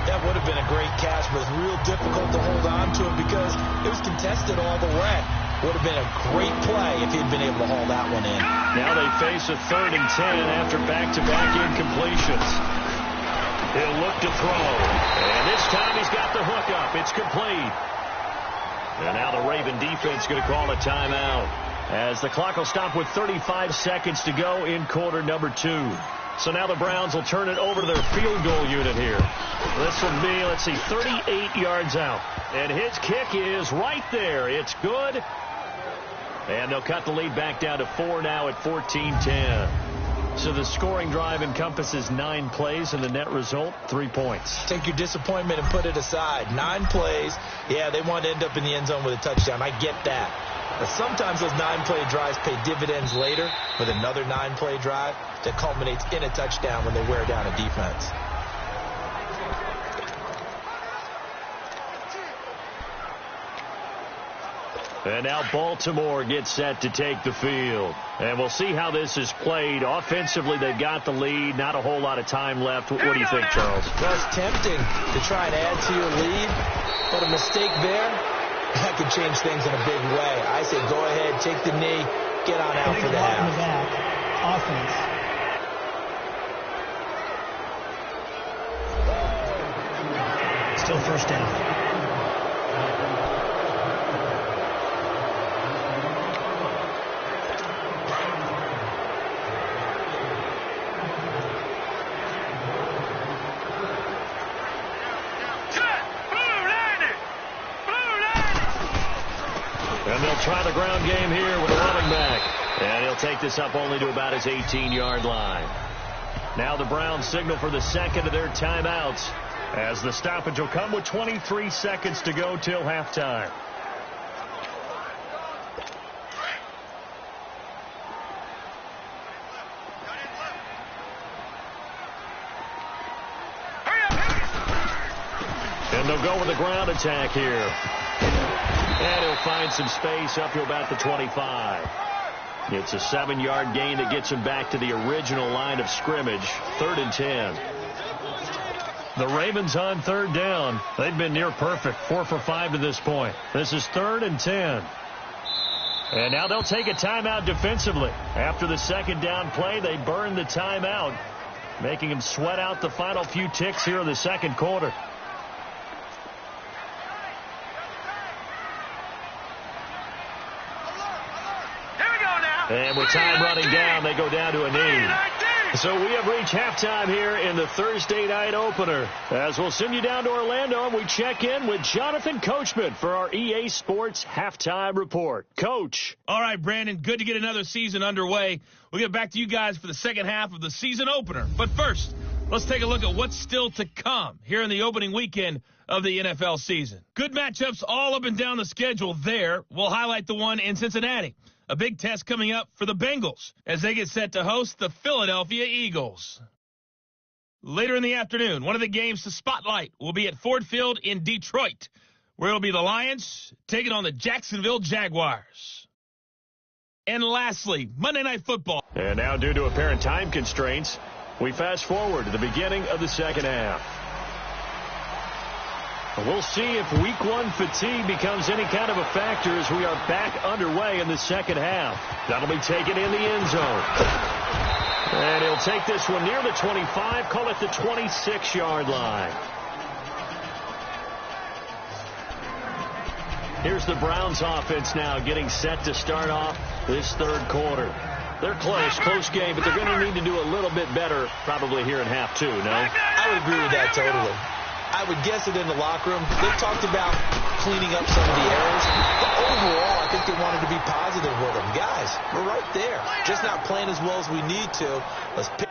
That would have been a great catch, but it's real difficult to hold on to it because it was contested all the way. Would have been a great play if he'd been able to haul that one in. Now they face a 3rd and 10 after back-to-back incompletions. He'll look to throw. And this time he's got the hook up. It's complete. And now the Raven defense going to call a timeout, as the clock will stop with 35 seconds to go in quarter number 2. So now the Browns will turn it over to their field goal unit here. This will be, 38 yards out. And his kick is right there. It's good. And they'll cut the lead back down to 4 now at 14-10. So the scoring drive encompasses 9 plays, and the net result, 3 points. Take your disappointment and put it aside. 9 plays. Yeah, they want to end up in the end zone with a touchdown. I get that. But sometimes those 9-play drives pay dividends later with another 9-play drive that culminates in a touchdown when they wear down a defense. And now Baltimore gets set to take the field. And we'll see how this is played. Offensively, they've got the lead. Not a whole lot of time left. What do you think, Charles? Well, it's tempting to try and add to your lead, but a mistake there, that could change things in a big way. I say go ahead, take the knee, get on out for the half. In the back. Offense. Still first down. And they'll try the ground game here with a running back. And he'll take this up only to about his 18-yard line. Now the Browns signal for the second of their timeouts, as the stoppage will come with 23 seconds to go till halftime. And they'll go with a ground attack here. And he'll find some space up to about the 25. It's a 7-yard gain that gets him back to the original line of scrimmage. 3rd and 10. The Ravens on third down. They've been near perfect. 4 for 5 to this point. This is 3rd and 10. And now they'll take a timeout defensively. After the 2nd down play, they burn the timeout, making them sweat out the final few ticks here in the 2nd quarter. And with time running down, they go down to a knee. So we have reached halftime here in the Thursday night opener, as we'll send you down to Orlando and we check in with Jonathan Coachman for our EA Sports Halftime Report. Coach. All right, Brandon, good to get another season underway. We'll get back to you guys for the second half of the season opener. But first, Let's take a look at what's still to come here in the opening weekend of the NFL season. Good matchups all up and down the schedule there. We'll highlight the one in Cincinnati. A big test coming up for the Bengals as they get set to host the Philadelphia Eagles. Later in the afternoon, one of the games to spotlight will be at Ford Field in Detroit, where it'll be the Lions taking on the Jacksonville Jaguars. And lastly, Monday Night Football. And now, due to apparent time constraints, we fast forward to the beginning of the second half. We'll see if week one fatigue becomes any kind of a factor as we are back underway in the second half. That'll be taken in the end zone. And he'll take this one near the 25, call it the 26-yard line. Here's the Browns offense now getting set to start off this third quarter. They're close game, but they're going to need to do a little bit better probably here in half two, no? I would agree with that totally. I would guess it in the locker room. They talked about cleaning up some of the errors. But overall, I think they wanted to be positive with them. Guys, we're right there. Just not playing as well as we need to. Let's pick.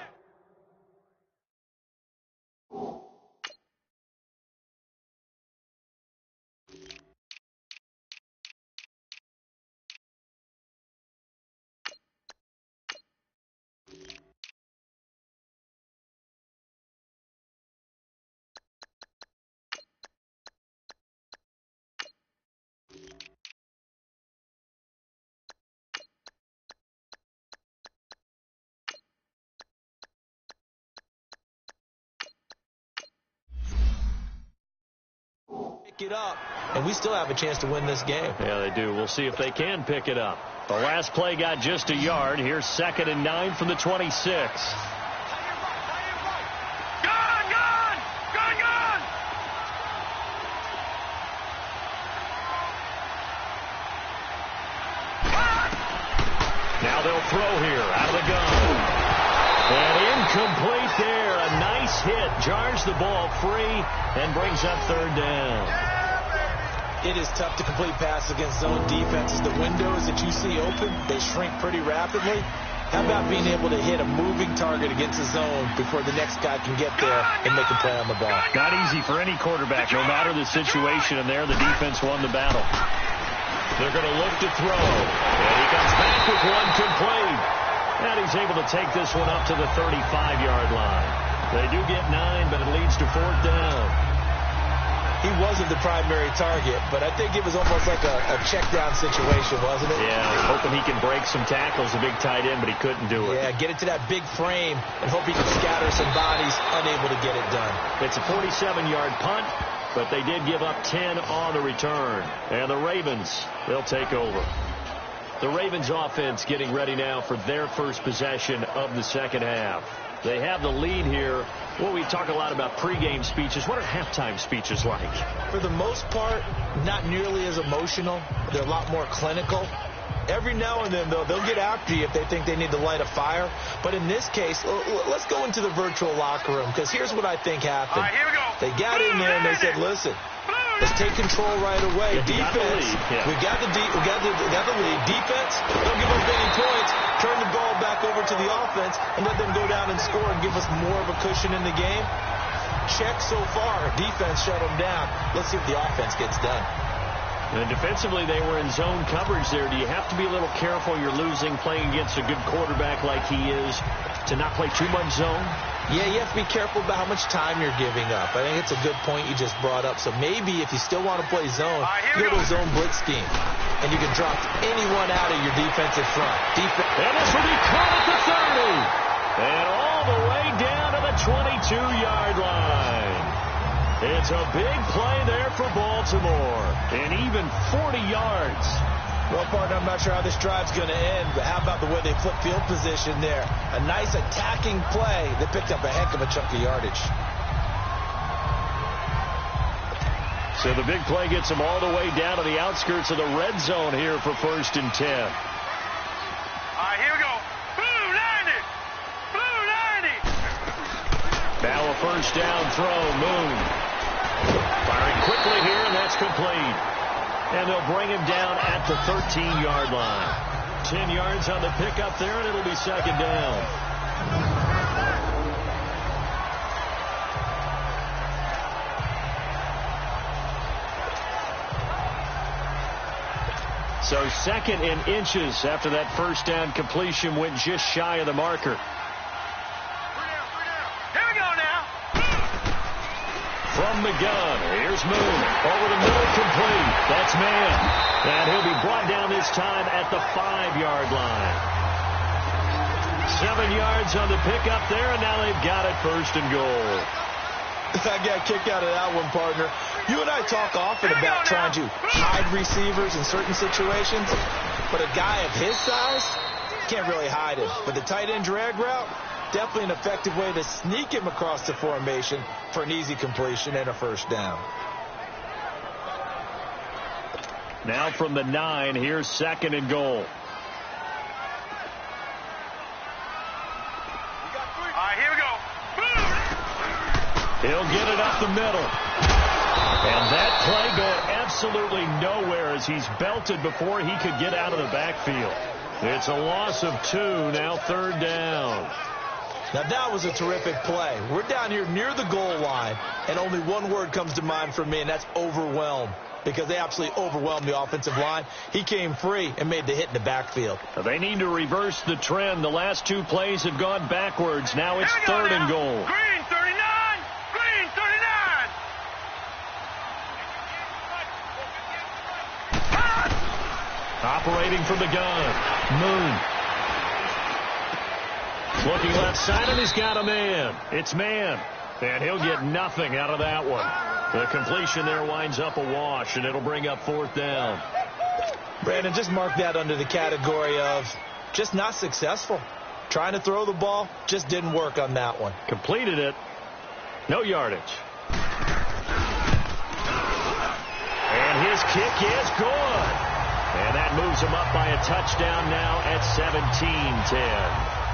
It up, and we still have a chance to win this game. Yeah, they do. We'll see if they can pick it up. The last play got just a yard. Here's 2nd and 9 from the 26. Now they'll throw here out of the gun. And incomplete there. A nice hit. Jars the ball free and brings up 3rd down. It is tough to complete passes against zone defenses. The windows that you see open, they shrink pretty rapidly. How about being able to hit a moving target against the zone before the next guy can get there and make a play on the ball? Not easy for any quarterback, no matter the situation. And there, the defense won the battle. They're going to look to throw. And he comes back with one complete. And he's able to take this one up to the 35-yard line. They do get 9, but it leads to 4th down. He wasn't the primary target, but I think it was almost like a check-down situation, wasn't it? Yeah, hoping he can break some tackles, a big tight end, but he couldn't do it. Yeah, get it to that big frame and hope he can scatter some bodies, unable to get it done. It's a 47-yard punt, but they did give up 10 on the return. And the Ravens, they'll take over. The Ravens offense getting ready now for their first possession of the second half. They have the lead here. Well, we talk a lot about pregame speeches. What are halftime speeches like? For the most part, not nearly as emotional. They're a lot more clinical. Every now and then, though, they'll get after you if they think they need to light a fire. But in this case, let's go into the virtual locker room, because here's what I think happened. All right, here we go. They got in there and they said, listen, let's take control right away. Defense, we got the lead. Defense, don't give up any points. Turn the ball back over to the offense and let them go down and score and give us more of a cushion in the game. Check so far. Defense shut them down. Let's see if the offense gets done. And defensively, they were in zone coverage there. Do you have to be a little careful? You're losing, playing against a good quarterback like he is, to not play too much zone? Yeah, you have to be careful about how much time you're giving up. I think it's a good point you just brought up. So maybe if you still want to play zone, go to a zone blitz scheme. And you can drop anyone out of your defensive front. And this will be caught at the 30. And all the way down to the 22-yard line. It's a big play there for Baltimore. And even 40 yards. Well, partner, I'm not sure how this drive's going to end, but how about the way they flip field position there? A nice attacking play that picked up a heck of a chunk of yardage. So the big play gets them all the way down to the outskirts of the red zone here for 1st and 10. All right, here we go. Blue 90. Blue 90. Now a 1st down throw. Moon firing quickly here, and that's complete. And they'll bring him down at the 13-yard line. 10 yards on the pickup there, and it'll be 2nd down. So 2nd and inches after that first down completion went just shy of the marker. Here we go now. From the gun, here's Moon. Over the middle, complete. That's man. And he'll be brought down this time at the 5-yard line. 7 yards on the pickup there, and now they've got it 1st and goal. I got a kick out of that one, partner. You and I talk often about trying to hide receivers in certain situations, but a guy of his size can't really hide him. But the tight end drag route, definitely an effective way to sneak him across the formation for an easy completion and a 1st down. Now from the 9, here's 2nd and goal. All right, here we go. He'll get it up the middle. And that play going absolutely nowhere as he's belted before he could get out of the backfield. It's a loss of 2, now 3rd down. Now that was a terrific play. We're down here near the goal line, and only one word comes to mind for me, and that's overwhelmed. Because they absolutely overwhelmed the offensive line. He came free and made the hit in the backfield. They need to reverse the trend. The last 2 plays have gone backwards. Now it's 3rd and goal. Green 39. Green 39. Operating from the gun. Moon. Looking left side, and he's got a man. It's man. And he'll get nothing out of that one. The completion there winds up a wash, and it'll bring up 4th down. Brandon, just mark that under the category of just not successful. Trying to throw the ball, just didn't work on that one. Completed it. No yardage. And his kick is good. And that moves him up by a touchdown now at 17-10.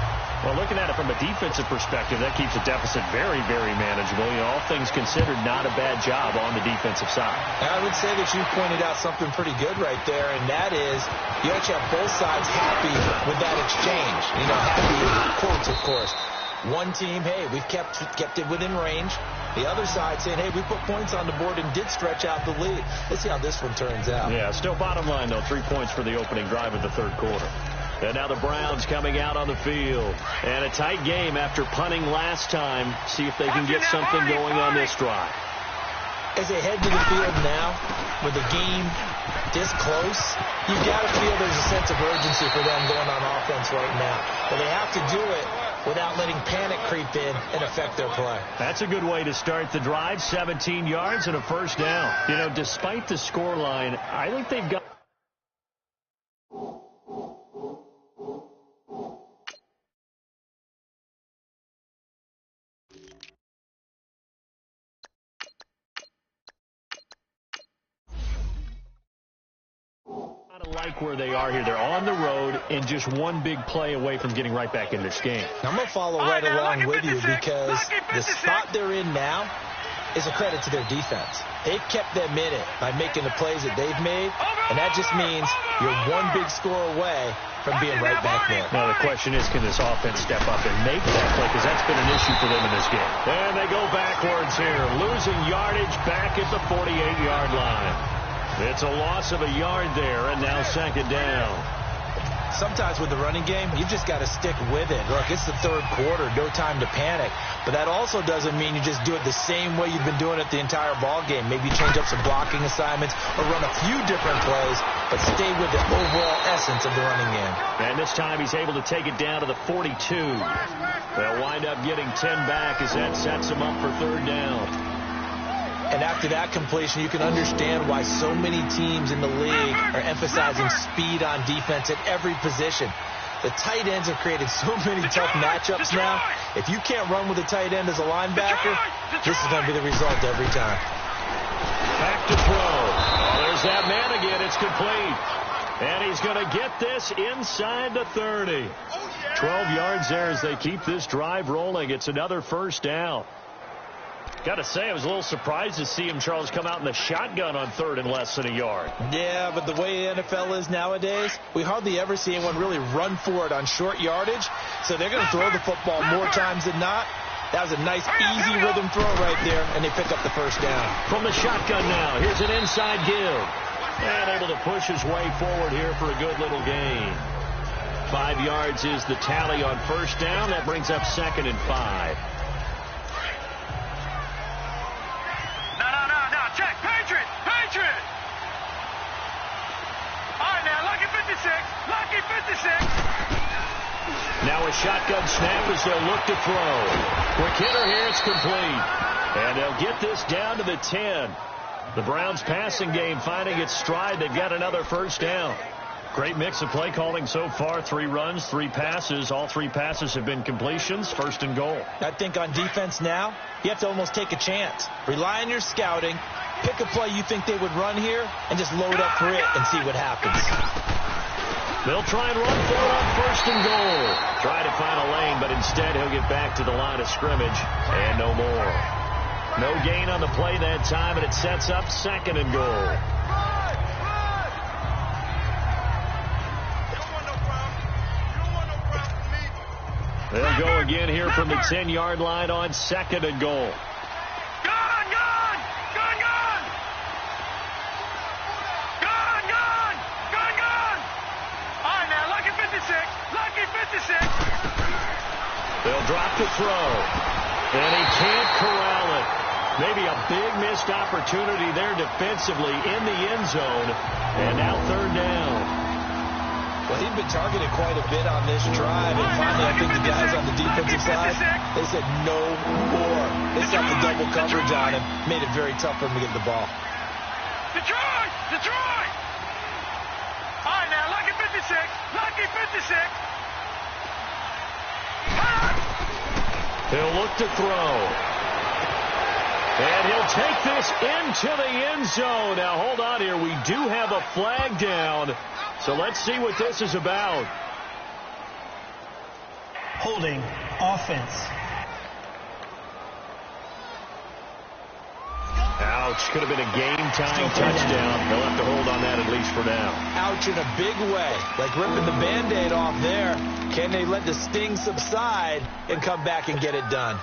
Well, looking at it from a defensive perspective, that keeps the deficit very, very manageable. You know, all things considered, not a bad job on the defensive side. I would say that you pointed out something pretty good right there, and that is you actually have both sides happy with that exchange. You know, happy with quotes, of course. One team, hey, we've kept it within range. The other side saying, hey, we put points on the board and did stretch out the lead. Let's see how this one turns out. Yeah, still bottom line, though, 3 points for the opening drive of the 3rd quarter. And now the Browns coming out on the field. And a tight game after punting last time. See if they can get something going on this drive. As they head to the field now, with the game this close, you've got to feel there's a sense of urgency for them going on offense right now. But they have to do it without letting panic creep in and affect their play. That's a good way to start the drive. 17 yards and a 1st down. You know, despite the scoreline, I think they've got... like where they are here. They're on the road and just one big play away from getting right back in this game. I'm going to follow right along with you because the spot they're in now is a credit to their defense. They've kept them in it by making the plays that they've made, and that just means you're one big score away from being right back there. Now the question is, can this offense step up and make that play? Because that's been an issue for them in this game. And they go backwards here, losing yardage back at the 48-yard line. It's a loss of a yard there, and now 2nd down. Sometimes with the running game, you just got to stick with it. Look, it's the 3rd quarter, no time to panic. But that also doesn't mean you just do it the same way you've been doing it the entire ball game. Maybe change up some blocking assignments or run a few different plays, but stay with the overall essence of the running game. And this time he's able to take it down to the 42. They'll wind up getting 10 back as that sets him up for 3rd down. And after that completion, you can understand why so many teams in the league are emphasizing speed on defense at every position. The tight ends have created so many tough matchups now. If you can't run with a tight end as a linebacker, this is going to be the result every time. Back to throw. There's that man again. It's complete. And he's going to get this inside the 30. 12 yards there as they keep this drive rolling. It's another 1st down. Got to say, I was a little surprised to see him, Charles, come out in the shotgun on 3rd and less than a yard. Yeah, but the way the NFL is nowadays, we hardly ever see anyone really run for it on short yardage. So they're going to throw the football more times than not. That was a nice, easy rhythm throw right there, and they pick up the 1st down. From the shotgun now, here's an inside give. And able to push his way forward here for a good little gain. 5 yards is the tally on first down. That brings up 2nd and 5. No. Check. Patriot. All right, now, lucky 56. Lucky 56. Now a shotgun snap as they'll look to throw. Quick hitter here. It's complete. And they'll get this down to the 10. The Browns passing game finding its stride. They've got another first down. Great mix of play calling so far. 3 runs, 3 passes. All 3 passes have been completions. 1st and goal. I think on defense now, you have to almost take a chance. Rely on your scouting. Pick a play you think they would run here and just load up for it and see what happens. They'll try and run for it on 1st and goal. Try to find a lane, but instead he'll get back to the line of scrimmage and no more. No gain on the play that time, and it sets up 2nd and goal. They'll go again here from the 10-yard line on 2nd and goal. Gone! All right, now, lucky 56. They'll drop to throw. And he can't corral it. Maybe a big missed opportunity there defensively in the end zone. And now 3rd down. Well, he'd been targeted quite a bit on this drive, and finally I think the guys on the defensive side, they said no more. They set the double coverage on him, made it very tough for him to get the ball. Detroit! All right, now, lucky 56. He'll look to throw. And he'll take this into the end zone. Now, hold on here. We do have a flag down. So let's see what this is about. Holding offense. Ouch. Could have been a game-time touchdown. They'll have to hold on that at least for now. Ouch in a big way. Like ripping the Band-Aid off there. Can they let the sting subside and come back and get it done?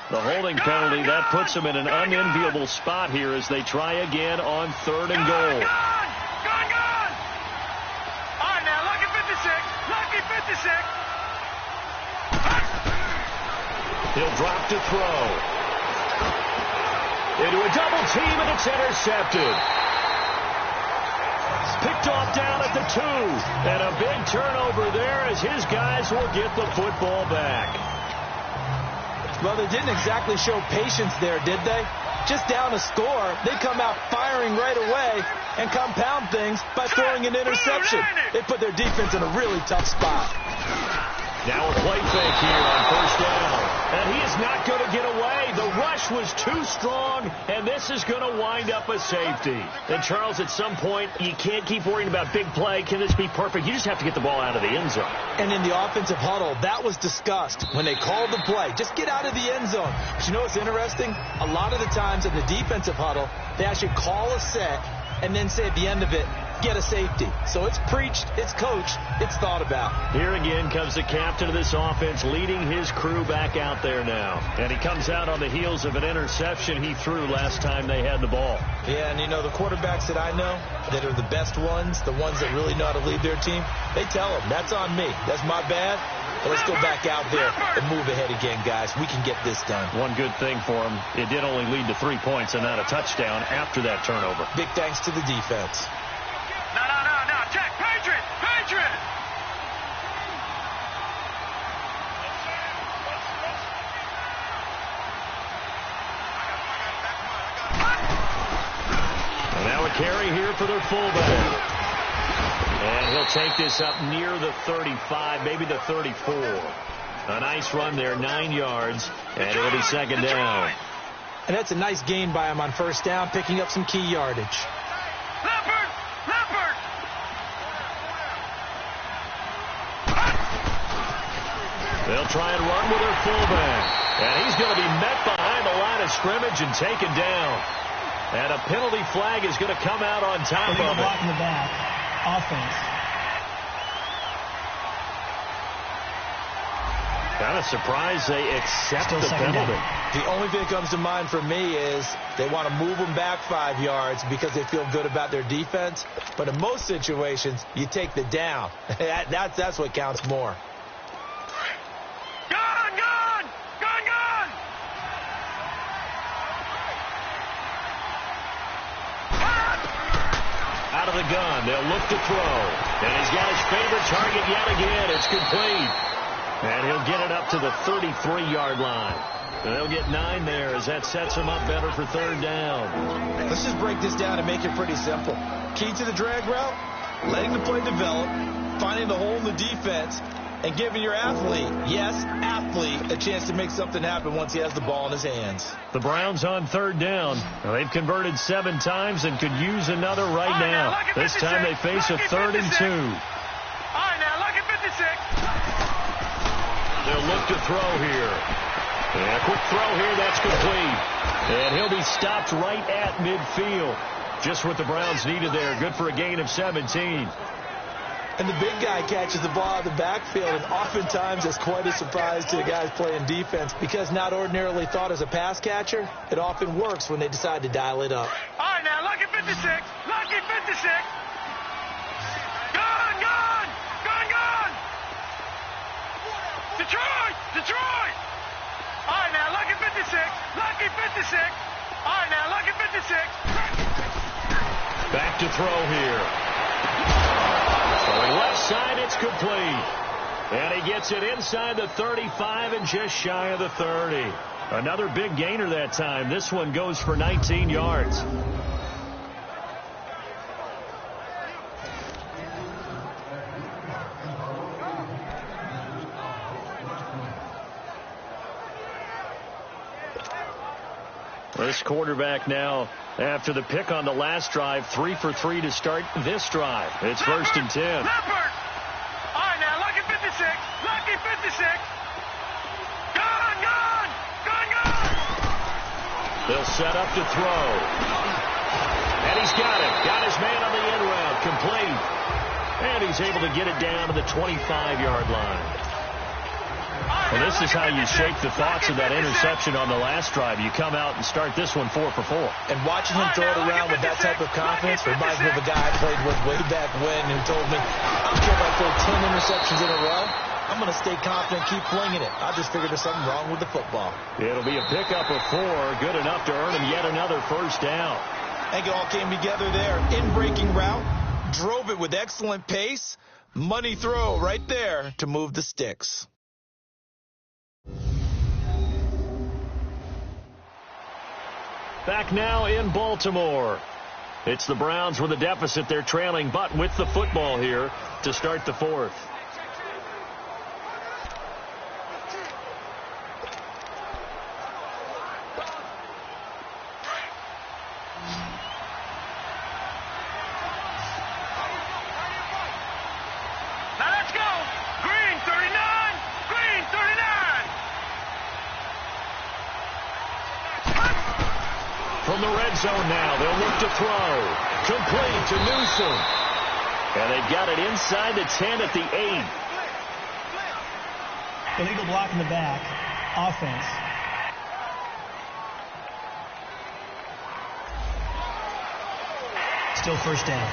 The holding penalty, that puts them in an unenviable spot here as they try again on 3rd and goal. Gone! All right, now, lucky 56. He'll drop to throw. Into a double team, and it's intercepted. Picked off down at the 2. And a big turnover there as his guys will get the football back. Well, they didn't exactly show patience there, did they? Just down a score, they come out firing right away and compound things by throwing an interception. They put their defense in a really tough spot. Now a play fake here on 1st down. And he is not going to get away. The rush was too strong, and this is going to wind up a safety. And, Charles, at some point, you can't keep worrying about big play. Can this be perfect? You just have to get the ball out of the end zone. And in the offensive huddle, that was discussed when they called the play. Just get out of the end zone. But you know what's interesting? A lot of the times in the defensive huddle, they actually call a set and then say at the end of it, get a safety. So it's preached, it's coached, it's thought about. Here again comes the captain of this offense leading his crew back out there now. And he comes out on the heels of an interception he threw last time they had the ball. Yeah, and you know, the quarterbacks that I know that are the best ones, the ones that really know how to lead their team, they tell them, that's on me. That's my bad. Well, let's go back out there and move ahead again, guys. We can get this done. One good thing for him, it did only lead to 3 points and not a touchdown after that turnover. Big thanks to the defense. No. Check. Patriot. And now a carry here for their fullback. And he'll take this up near the 35, maybe the 34. A nice run there, 9 yards, and it'll be 2nd down. And that's a nice gain by him on 1st down, picking up some key yardage. Leopard. They'll try and run with their fullback. And he's going to be met behind the line of scrimmage and taken down. And a penalty flag is going to come out on top of it. Block in the back. Offense. Kind of surprised they accept the penalty. The only thing that comes to mind for me is they want to move them back 5 yards because they feel good about their defense. But in most situations, you take the down. That's what counts more. Out of the gun, they'll look to throw. And he's got his favorite target yet again. It's complete. And he'll get it up to the 33-yard line. And they'll get 9 there as that sets him up better for third down. Let's just break this down and make it pretty simple. Key to the drag route, letting the play develop, finding the hole in the defense, and giving your athlete, yes, athlete, a chance to make something happen once he has the ball in his hands. The Browns on third down. Now, they've converted 7 times and could use another right now. This time they face a 3rd and 2. All right, now, look at 56. They'll look to throw here. And a quick throw here, that's complete. And he'll be stopped right at midfield. Just what the Browns needed there. Good for a gain of 17. And the big guy catches the ball out of the backfield, and oftentimes it's quite a surprise to the guys playing defense because not ordinarily thought as a pass catcher, it often works when they decide to dial it up. All right, now, lucky 56. Lucky 56. Gone, gone, gone, gone. Detroit, Detroit. All right, now, lucky 56. Lucky 56. All right, now, lucky 56. Back to throw here. Throwing left side, it's complete. And he gets it inside the 35 and just shy of the 30. Another big gainer that time. This one goes for 19 yards. This quarterback now, after the pick on the last drive, 3 for 3 to start this drive. It's first and 10. Leopard. All right, now, lucky 56. Lucky 56. Gone, gone, gone, gone. They'll set up to throw. And he's got it. Got his man on the end route. Complete. And he's able to get it down to the 25-yard line. Well, this is how you shake the thoughts of that interception on the last drive. You come out and start this one 4 for 4. And watching him throw it around with that type of confidence reminds me of a guy I played with way back when who told me, I don't care if I throw 10 interceptions in a row. I'm going to stay confident, keep flinging it. I just figured there's something wrong with the football. It'll be a pickup of 4, good enough to earn him yet another first down. I think it all came together there. In-breaking route, drove it with excellent pace. Money throw right there to move the sticks. Back now in Baltimore. It's the Browns with a deficit. They're trailing, but with the football here to start the 4th. Now let's go. Green 39. Green 39. From the red zone now, they'll look to throw. Complete to Newsom. And they've got it inside the 10 at the 8. Illegal block in the back. Offense. Still first down.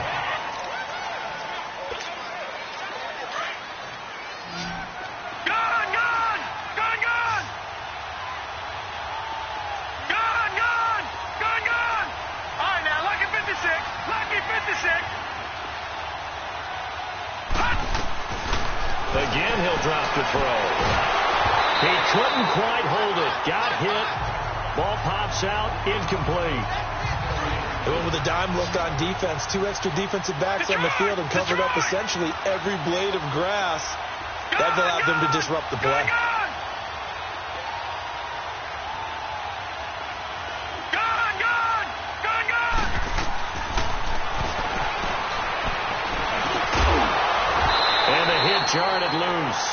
Gone, gone, gone, gone. Gone, gone, gone, gone. All right, now, lucky 56. Lucky 56. Again, he'll drop the throw. He couldn't quite hold it. Got hit. Ball pops out. Incomplete. Doing with a dime look on defense. 2 extra defensive backs on the field and covered up essentially every blade of grass. That allowed them to disrupt the play. Jarred it loose.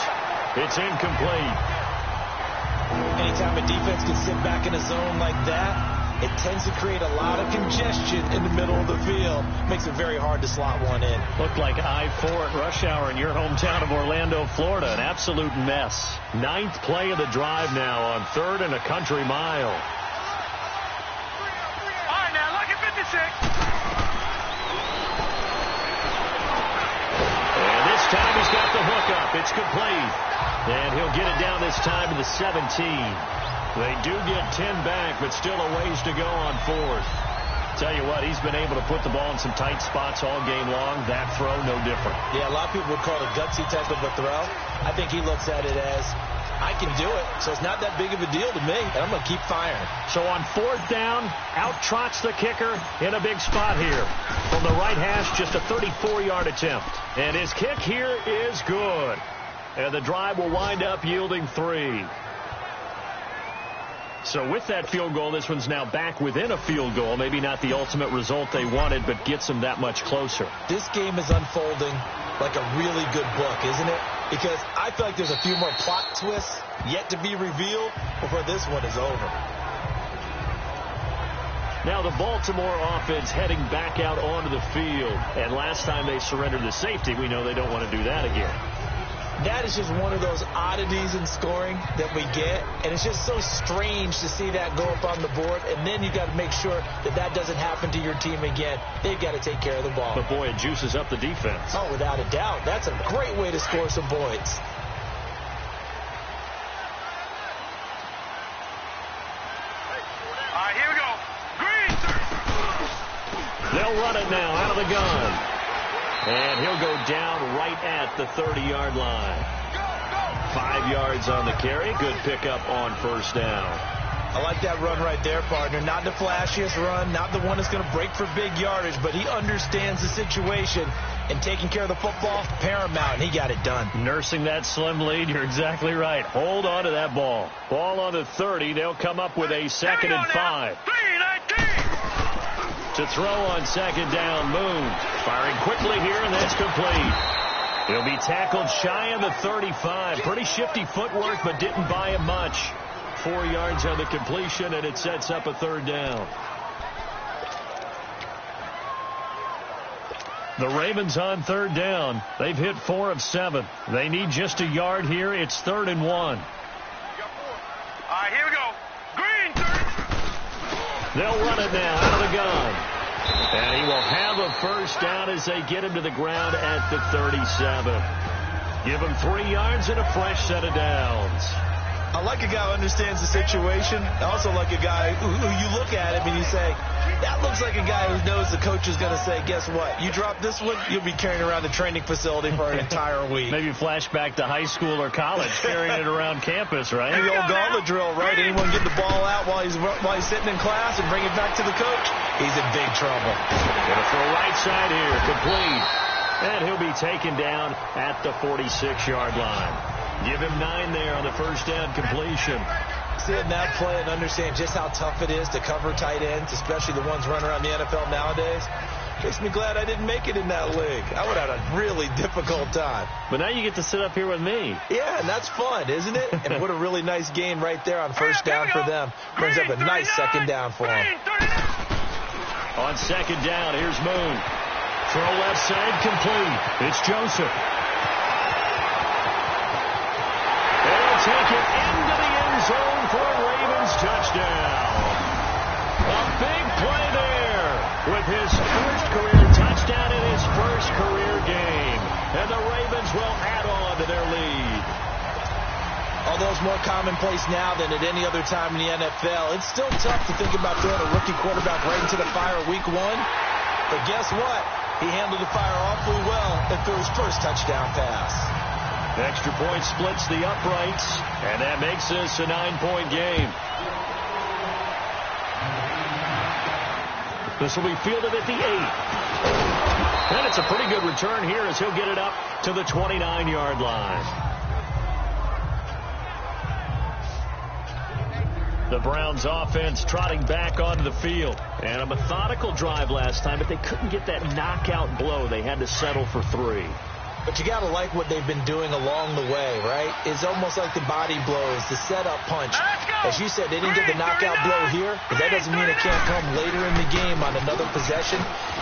It's incomplete. Anytime a defense can sit back in a zone like that, it tends to create a lot of congestion in the middle of the field. Makes it very hard to slot one in. Looked like I-4 at rush hour in your hometown of Orlando, Florida. An absolute mess. 9th play of the drive now on 3rd and a country mile. All right, now, look at 56. And this time he's got the hook up. It's complete. And he'll get it down this time to the 17. They do get 10 back, but still a ways to go on 4th. Tell you what, he's been able to put the ball in some tight spots all game long. That throw, no different. Yeah, a lot of people would call it a gutsy type of a throw. I think he looks at it as, I can do it, so it's not that big of a deal to me, and I'm going to keep firing. So on 4th down, out trots the kicker in a big spot here. From the right hash, just a 34-yard attempt. And his kick here is good. And the drive will wind up yielding 3. So with that field goal, this one's now back within a field goal. Maybe not the ultimate result they wanted, but gets them that much closer. This game is unfolding like a really good book, isn't it? Because I feel like there's a few more plot twists yet to be revealed before this one is over. Now the Baltimore offense heading back out onto the field. And last time they surrendered the safety, we know they don't want to do that again. That is just one of those oddities in scoring that we get, and it's just so strange to see that go up on the board, and then you got to make sure that that doesn't happen to your team again. They've got to take care of the ball. But boy, it juices up the defense. Oh, without a doubt. That's a great way to score some points. All right, here we go. Green. They'll run it now out of the gun. And he'll go down right at the 30-yard line. 5 yards on the carry. Good pickup on 1st down. I like that run right there, partner. Not the flashiest run, not the one that's going to break for big yardage, but he understands the situation, and taking care of the football, paramount, and he got it done. Nursing that slim lead, you're exactly right. Hold on to that ball. Ball on the 30. They'll come up with a 2nd and 5. 3-19. To throw on 2nd down, Moon. Firing quickly here, and that's complete. He'll be tackled shy of the 35. Pretty shifty footwork, but didn't buy him much. 4 yards on the completion, and it sets up a 3rd down. The Ravens on 3rd down. They've hit 4 of 7. They need just a yard here. It's 3rd and 1. All right, here we go. Green. 30. They'll run it now out of the gun. And he will have a 1st down as they get him to the ground at the 37. Give him 3 yards and a fresh set of downs. I like a guy who understands the situation. I also like a guy who you look at him and you say, that looks like a guy who knows the coach is going to say, guess what? You drop this one, you'll be carrying around the training facility for an entire week. Maybe flashback to high school or college, carrying it around campus, right? The old gauntlet drill, right? Anyone get the ball out while he's sitting in class and bring it back to the coach? He's in big trouble. Gonna throw right side here, complete. And he'll be taken down at the 46-yard line. Give him 9 there on the 1st down completion. Seeing that play and understand just how tough it is to cover tight ends, especially the ones running around the NFL nowadays, makes me glad I didn't make it in that league. I would have had a really difficult time. But now you get to sit up here with me. Yeah, and that's fun, isn't it? And what a really nice game right there on 1st down for them. Brings up a nice 2nd down for them. On 2nd down, here's Moon. Throw left side, complete. It's Joseph. They'll take it into the end zone for a Ravens touchdown. A big play there with his first career touchdown in his first career game. And the Ravens will add on to their lead. Although it's more commonplace now than at any other time in the NFL, it's still tough to think about throwing a rookie quarterback right into the fire week 1. But guess what? He handled the fire awfully well and threw his first touchdown pass. Extra point splits the uprights, and that makes this a 9-point game. This will be fielded at the 8. And it's a pretty good return here as he'll get it up to the 29-yard line. The Browns offense trotting back onto the field. And a methodical drive last time, but they couldn't get that knockout blow. They had to settle for 3. But you got to like what they've been doing along the way, right? It's almost like the body blows, the setup punch. As you said, they didn't get the knockout blow here, but that doesn't mean it can't come later in the game on another possession.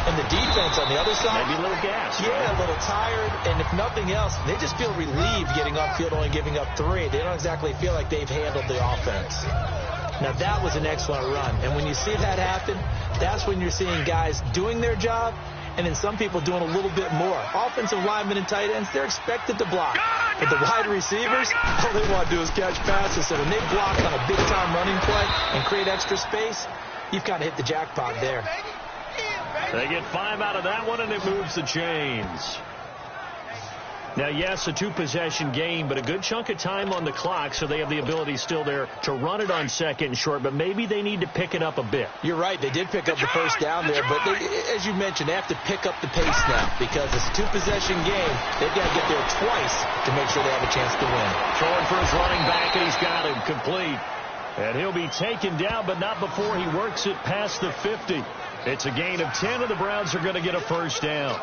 And the defense on the other side, maybe a little gas. Yeah, right? A little tired. And if nothing else, they just feel relieved getting upfield, only giving up 3. They don't exactly feel like they've handled the offense. Now, that was an excellent run. And when you see that happen, that's when you're seeing guys doing their job, and then some people doing a little bit more. Offensive linemen and tight ends, they're expected to block. But the wide receivers, all they want to do is catch passes. So when they block on a big-time running play and create extra space, you've got to hit the jackpot there. They get 5 out of that one, and it moves the chains. Now, yes, a 2-possession game, but a good chunk of time on the clock, so they have the ability still there to run it on second and short, but maybe they need to pick it up a bit. You're right. They did pick up the first down there, but as you mentioned, they have to pick up the pace now because it's a 2-possession game. They've got to get there twice to make sure they have a chance to win. Throwing for his running back, and he's got him complete. And he'll be taken down, but not before he works it past the 50. It's a gain of 10, and the Browns are going to get a first down.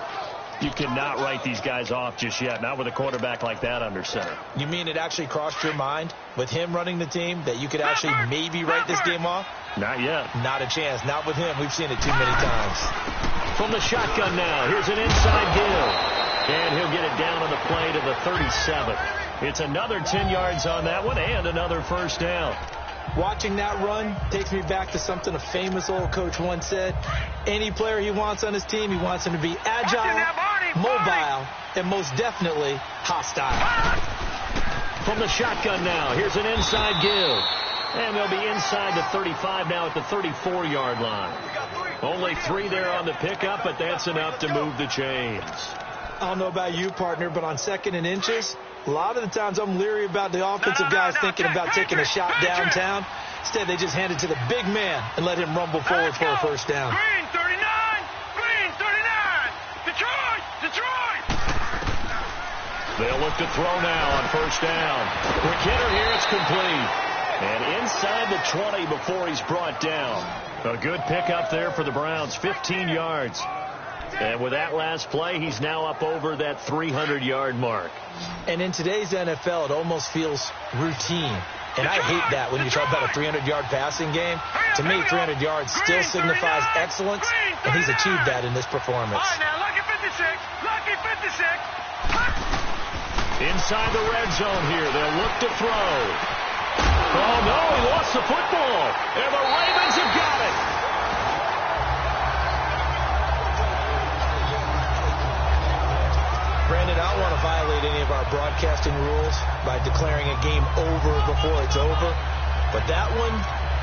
You cannot write these guys off just yet, not with a quarterback like that under center. You mean it actually crossed your mind with him running the team that you could actually maybe write this game off? Not yet. Not a chance. Not with him. We've seen it too many times. From the shotgun now, here's an inside deal. And he'll get it down on the play to the 37. It's another 10 yards on that one and another first down. Watching that run takes me back to something a famous old coach once said. Any player he wants on his team, he wants him to be agile, mobile, and most definitely hostile. From the shotgun now, here's an inside give. And they'll be inside the 35 now at the 34-yard line. Only 3 there on the pickup, but that's enough to move the chains. I don't know about you, partner, but on second and inches, a lot of the times I'm leery about the offensive guys thinking about taking a shot downtown. Instead, they just hand it to the big man and let him rumble forward for a first down. Green 39! Green 39! Detroit! Detroit! They'll look to throw now on first down. Quick hitter here, it's complete. And inside the 20 before he's brought down. A good pickup there for the Browns, 15 yards. And with that last play, he's now up over that 300-yard mark. And in today's NFL, it almost feels routine. And I hate that when you talk about a 300-yard passing game. To me, 300 yards still signifies excellence, and he's achieved that in this performance. All right, now, lucky 56. Lucky 56. Inside the red zone here, they'll look to throw. Oh, no, he lost the football. And the Ravens have got it. Brandon, I don't want to violate any of our broadcasting rules by declaring a game over before it's over. But that one,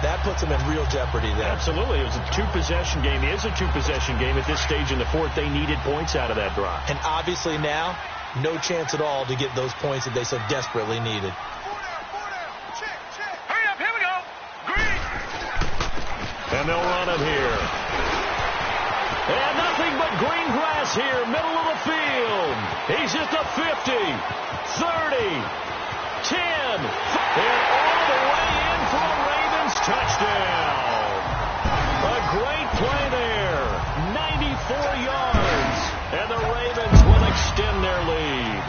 that puts them in real jeopardy there. Absolutely. It was a 2-possession game. It is a 2-possession game at this stage in the fourth. They needed points out of that drive. And obviously now, no chance at all to get those points that they so desperately needed. Hurry up, here we go. Green. And they'll run it here. And nothing but green grass here, middle of the field. He's at the 50, 30, 10, and all the way in for a Ravens touchdown. A great play there, 94 yards, and the Ravens will extend their lead.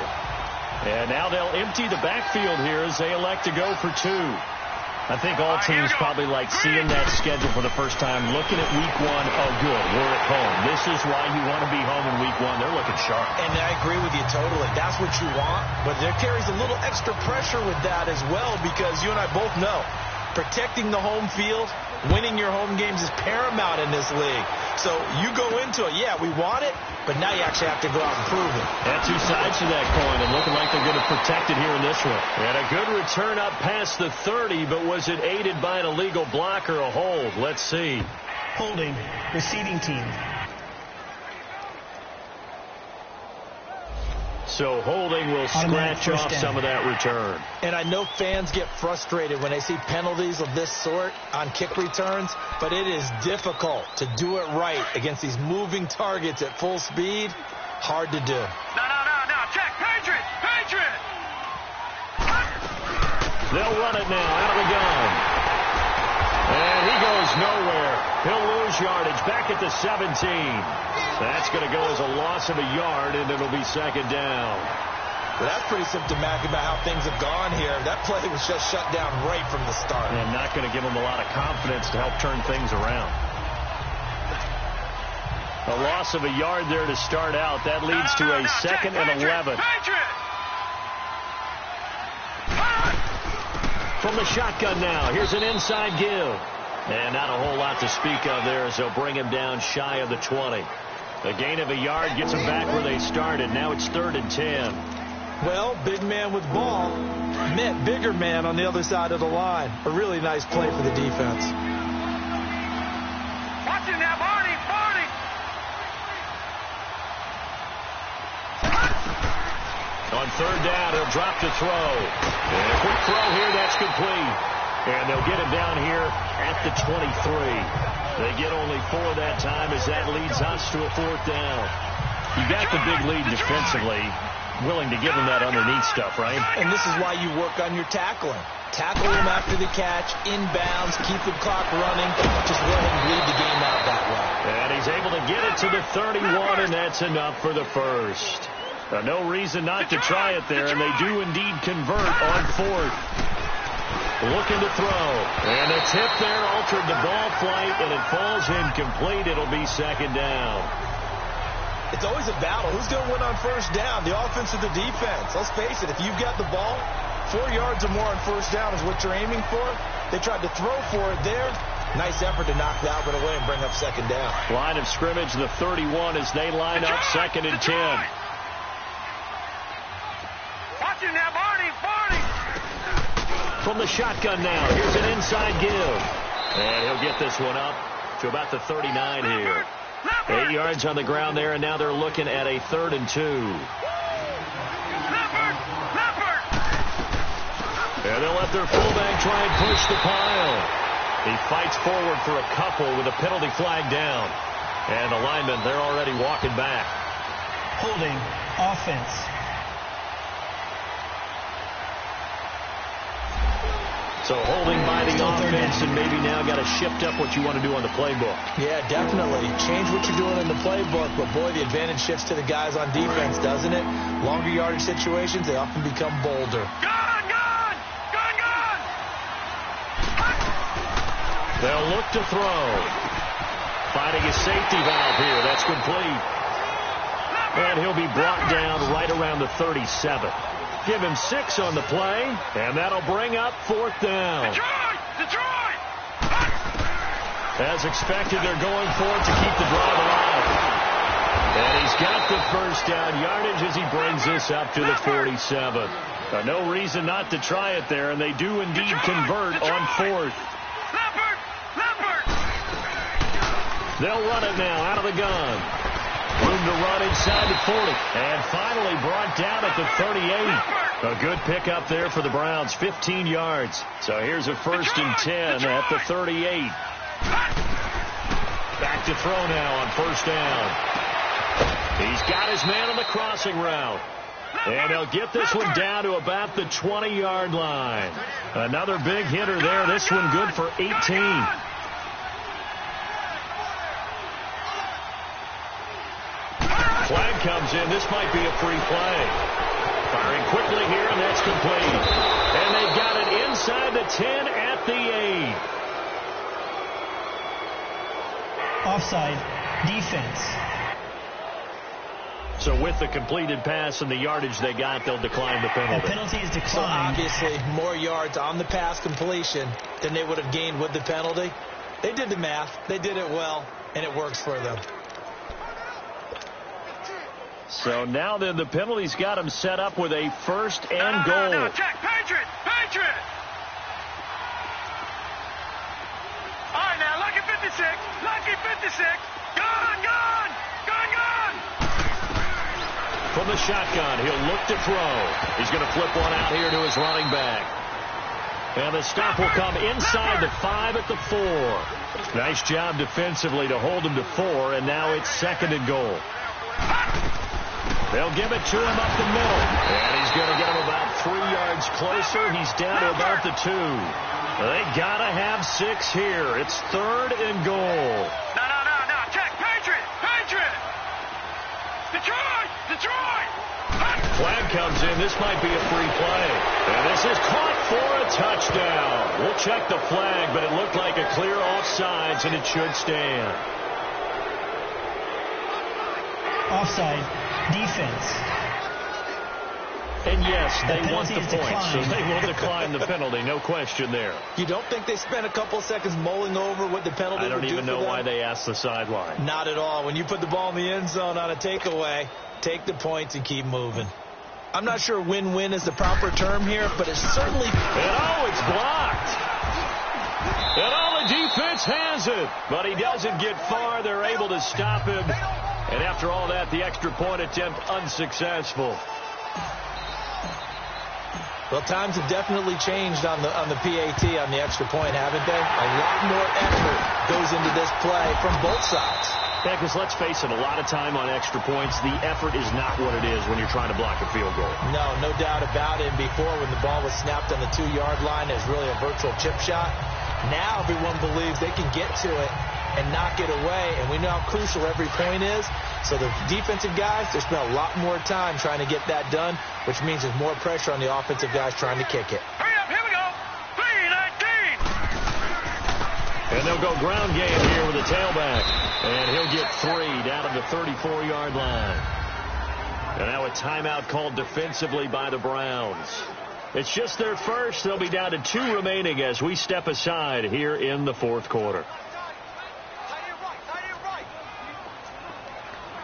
And now they'll empty the backfield here as they elect to go for 2. I think all teams probably like seeing that schedule for the first time, looking at week 1. Oh, good, we're at home. This is why you want to be home in week 1. They're looking sharp. And I agree with you totally. That's what you want. But there carries a little extra pressure with that as well because you and I both know protecting the home field, winning your home games is paramount in this league. So you go into it, yeah, we want it, but now you actually have to go out and prove it. And 2 sides to that coin, and looking like they're going to protect it here in this one. And a good return up past the 30, but was it aided by an illegal block or a hold? Let's see. Holding, receiving team. So holding will scratch off some of that return. And I know fans get frustrated when they see penalties of this sort on kick returns, but it is difficult to do it right against these moving targets at full speed. Hard to do. No. Check. Patriot. Patriot. They'll run it now out of the gun. And he goes nowhere. He'll lose lose yardage back at the 17. That's going to go as a loss of a yard, and it'll be second down. Well, that's pretty symptomatic about how things have gone here. That play was just shut down right from the start. And not going to give them a lot of confidence to help turn things around. A loss of a yard there to start out. That leads to a second and 11. From the shotgun now, here's an inside give. And not a whole lot to speak of there as they'll bring him down shy of the 20. A gain of a yard gets them back where they started. Now it's 3rd and 10. Well, big man with ball met bigger man on the other side of the line. A really nice play for the defense. Watch him now, Barney. On 3rd down, he'll drop to throw. And a quick throw here, that's complete. And they'll get him down here at the 23. They get only 4 that time as that leads us to a 4th down. You got the big lead defensively. Willing to give him that underneath stuff, right? And this is why you work on your tackling. Tackle him after the catch, inbounds, keep the clock running. Just let him lead the game out that way. And he's able to get it to the 31, and that's enough for the first. No reason not to try it there, and they do indeed convert on 4th. Looking to throw. And a tip there altered the ball flight, and it falls incomplete. It'll be second down. It's always a battle. Who's going to win on 1st down, the offense or the defense? Let's face it, if you've got the ball, 4 yards or more on 1st down is what you're aiming for. They tried to throw for it there. Nice effort to knock that one away and bring up second down. Line of scrimmage, the 31 as they line up 2nd and 10. Watch him now, Barney. From the shotgun now, here's an inside give. And he'll get this one up to about the 39 here. 8 yards on the ground there, and now they're looking at a 3rd and 2. And they'll let their fullback try and push the pile. He fights forward for a couple with a penalty flag down. And the linemen, they're already walking back. Holding offense. So holding by the offense, and maybe now got to shift up what you want to do on the playbook. Yeah, definitely. Change what you're doing in the playbook, but boy, the advantage shifts to the guys on defense, doesn't it? Longer yardage situations, they often become bolder. Gone! They'll look to throw. Finding a safety valve here. That's complete. And he'll be brought down right around the 37. Give him 6 on the play, and that'll bring up 4th down. Detroit! As expected, they're going for it to keep the drive alive. And he's got the 1st down yardage as he brings this up to the 47. No reason not to try it there, and they do indeed convert on 4th. They'll run it now out of the gun. Room to run inside the 40. And finally brought down at the 38. A good pickup there for the Browns, 15 yards. So here's a 1st and 10 at the 38. Back to throw now on 1st down. He's got his man on the crossing route. And he'll get this one down to about the 20-yard line. Another big hitter there. This one good for 18. Flag comes in. This might be a free play. Firing quickly here, and that's complete. And they've got it inside the 10 at the 8. Offside. Defense. So with the completed pass and the yardage they got, they'll decline the penalty. The penalty is declined. So obviously more yards on the pass completion than they would have gained with the penalty. They did the math. They did it well, and it works for them. So now then the penalty's got them set up with a 1st and goal. No, check. Patriot! All right, now, lucky 56. Gone! From the shotgun, he'll look to throw. He's going to flip one out here to his running back. And the stop will come inside the 5 at the 4. Nice job defensively to hold him to 4, and now it's 2nd and goal. They'll give it to him up the middle. And he's going to get him about 3 yards closer. He's down to about the 2. They got to have 6 here. It's 3rd and goal. No, Flag comes in. This might be a free play. And this is caught for a touchdown. We'll check the flag, but it looked like a clear offsides, and it should stand. Offside. Defense. And yes, they want the penalty is points, so declined. they will decline the penalty. No question there. You don't think they spent a couple of seconds mulling over what the penalty I don't would do even for know them? why they asked the sideline. Not at all. When you put the ball in the end zone on a takeaway, take the points and keep moving. I'm not sure win-win is the proper term here, but it's certainly... And it's blocked. And the defense has it. But he doesn't get far. They're able to stop him. And after all that, the extra point attempt unsuccessful. Well, times have definitely changed on the PAT, on the extra point, haven't they? A lot more effort goes into this play from both sides. Yeah, because let's face it, a lot of time on extra points, the effort is not what it is when you're trying to block a field goal. No doubt about it. And before, when the ball was snapped on the 2-yard line, it was really a virtual chip shot. Now everyone believes they can get to it and knock it away, and we know how crucial every point is. So the defensive guys, they spend a lot more time trying to get that done, which means there's more pressure on the offensive guys trying to kick it. Hurry up, here we go. 3-19. And they'll go ground game here with a tailback. And he'll get 3 down at the 34-yard line. And now a timeout called defensively by the Browns. It's just their first. They'll be down to 2 remaining as we step aside here in the fourth quarter.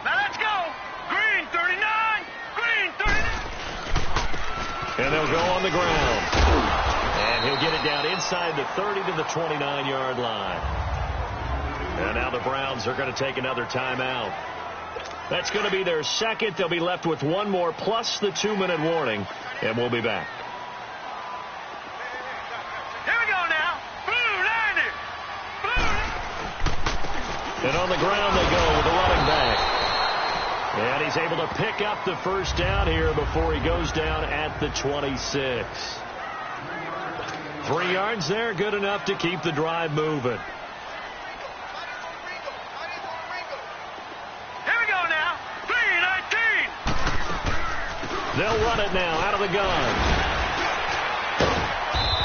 Now let's go. Green 39. Green 39. And they'll go on the ground. And he'll get it down inside the 30 to the 29-yard line. And now the Browns are going to take another timeout. That's going to be their second. They'll be left with 1 more plus the 2-minute warning. And we'll be back. Here we go now. Blue 90. Blue. And on the ground they go with the running back. And he's able to pick up the first down here before he goes down at the 26. 3 yards there, good enough to keep the drive moving. Here we go now. 3-19. They'll run it now out of the gun.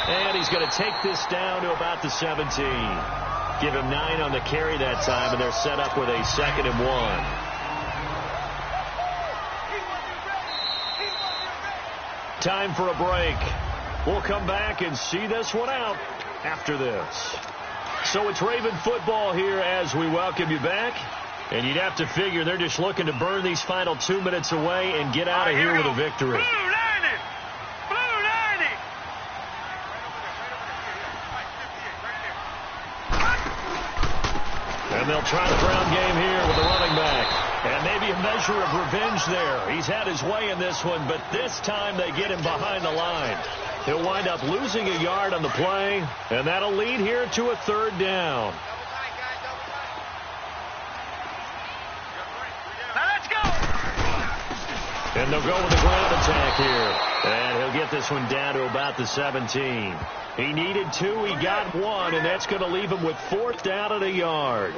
And he's going to take this down to about the 17. Give him 9 on the carry that time, and they're set up with a 2nd and 1. Time for a break. We'll come back and see this one out after this. So it's Raven football here as we welcome you back. And you'd have to figure they're just looking to burn these final 2 minutes away and get out of here with a victory. Blue 90. Blue 90. And they'll try the ground game here with the running back. And maybe a measure of revenge there. He's had his way in this one, but this time they get him behind the line. He'll wind up losing a yard on the play, and that'll lead here to a 3rd down. Now let's go. And they'll go with the ground attack here. And he'll get this one down to about the 17. He needed 2, he got 1, and that's going to leave him with 4th down at a yard.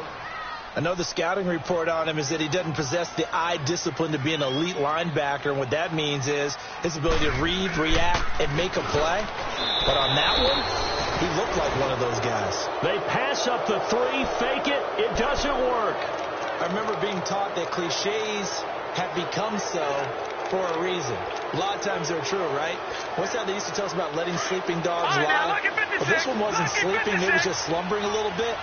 I know the scouting report on him is that he doesn't possess the eye discipline to be an elite linebacker. And what that means is his ability to read, react, and make a play. But on that one, he looked like one of those guys. They pass up the 3, fake it. It doesn't work. I remember being taught that cliches have become so for a reason. A lot of times they're true, right? What's that they used to tell us about letting sleeping dogs All right, now, lie? look at 56. Well, this one wasn't Look at sleeping. It was 56. just slumbering a little bit.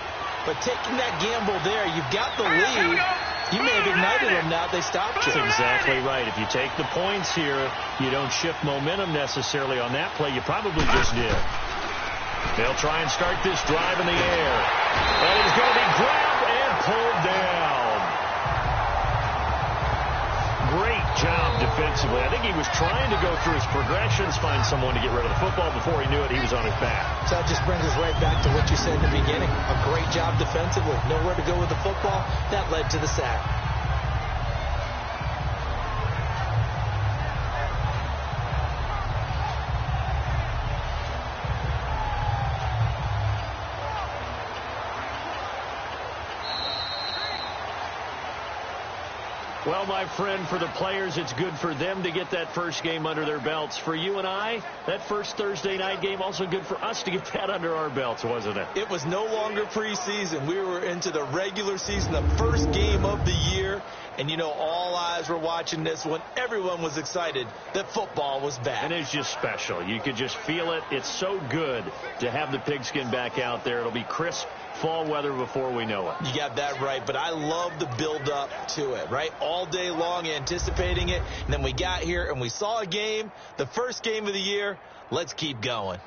But taking that gamble there, you've got the Here we lead. go. You may have ignited them now. They stopped you. That's exactly right. If you take the points here, you don't shift momentum necessarily on that play. You probably just did. They'll try and start this drive in the air. And he's going to be grabbed and pulled down. Great job defensively. I think he was trying to go through his progressions, find someone to get rid of the football. Before he knew it, he was on his back. So that just brings us right back to what you said in the beginning. A great job defensively. Nowhere to go with the football. That led to the sack. Well, my friend, for the players, it's good for them to get that first game under their belts. For you and I, that first Thursday night game, also good for us to get that under our belts, wasn't it? It was no longer preseason. We were into the regular season, the first game of the year. And, you know, all eyes were watching this when everyone was excited that football was back. And it's just special. You could just feel it. It's so good to have the pigskin back out there. It'll be crisp fall weather before we know it. You got that right, but I love the build-up to it, right? All day long anticipating it, and then we got here and we saw a game, the first game of the year. Let's keep going.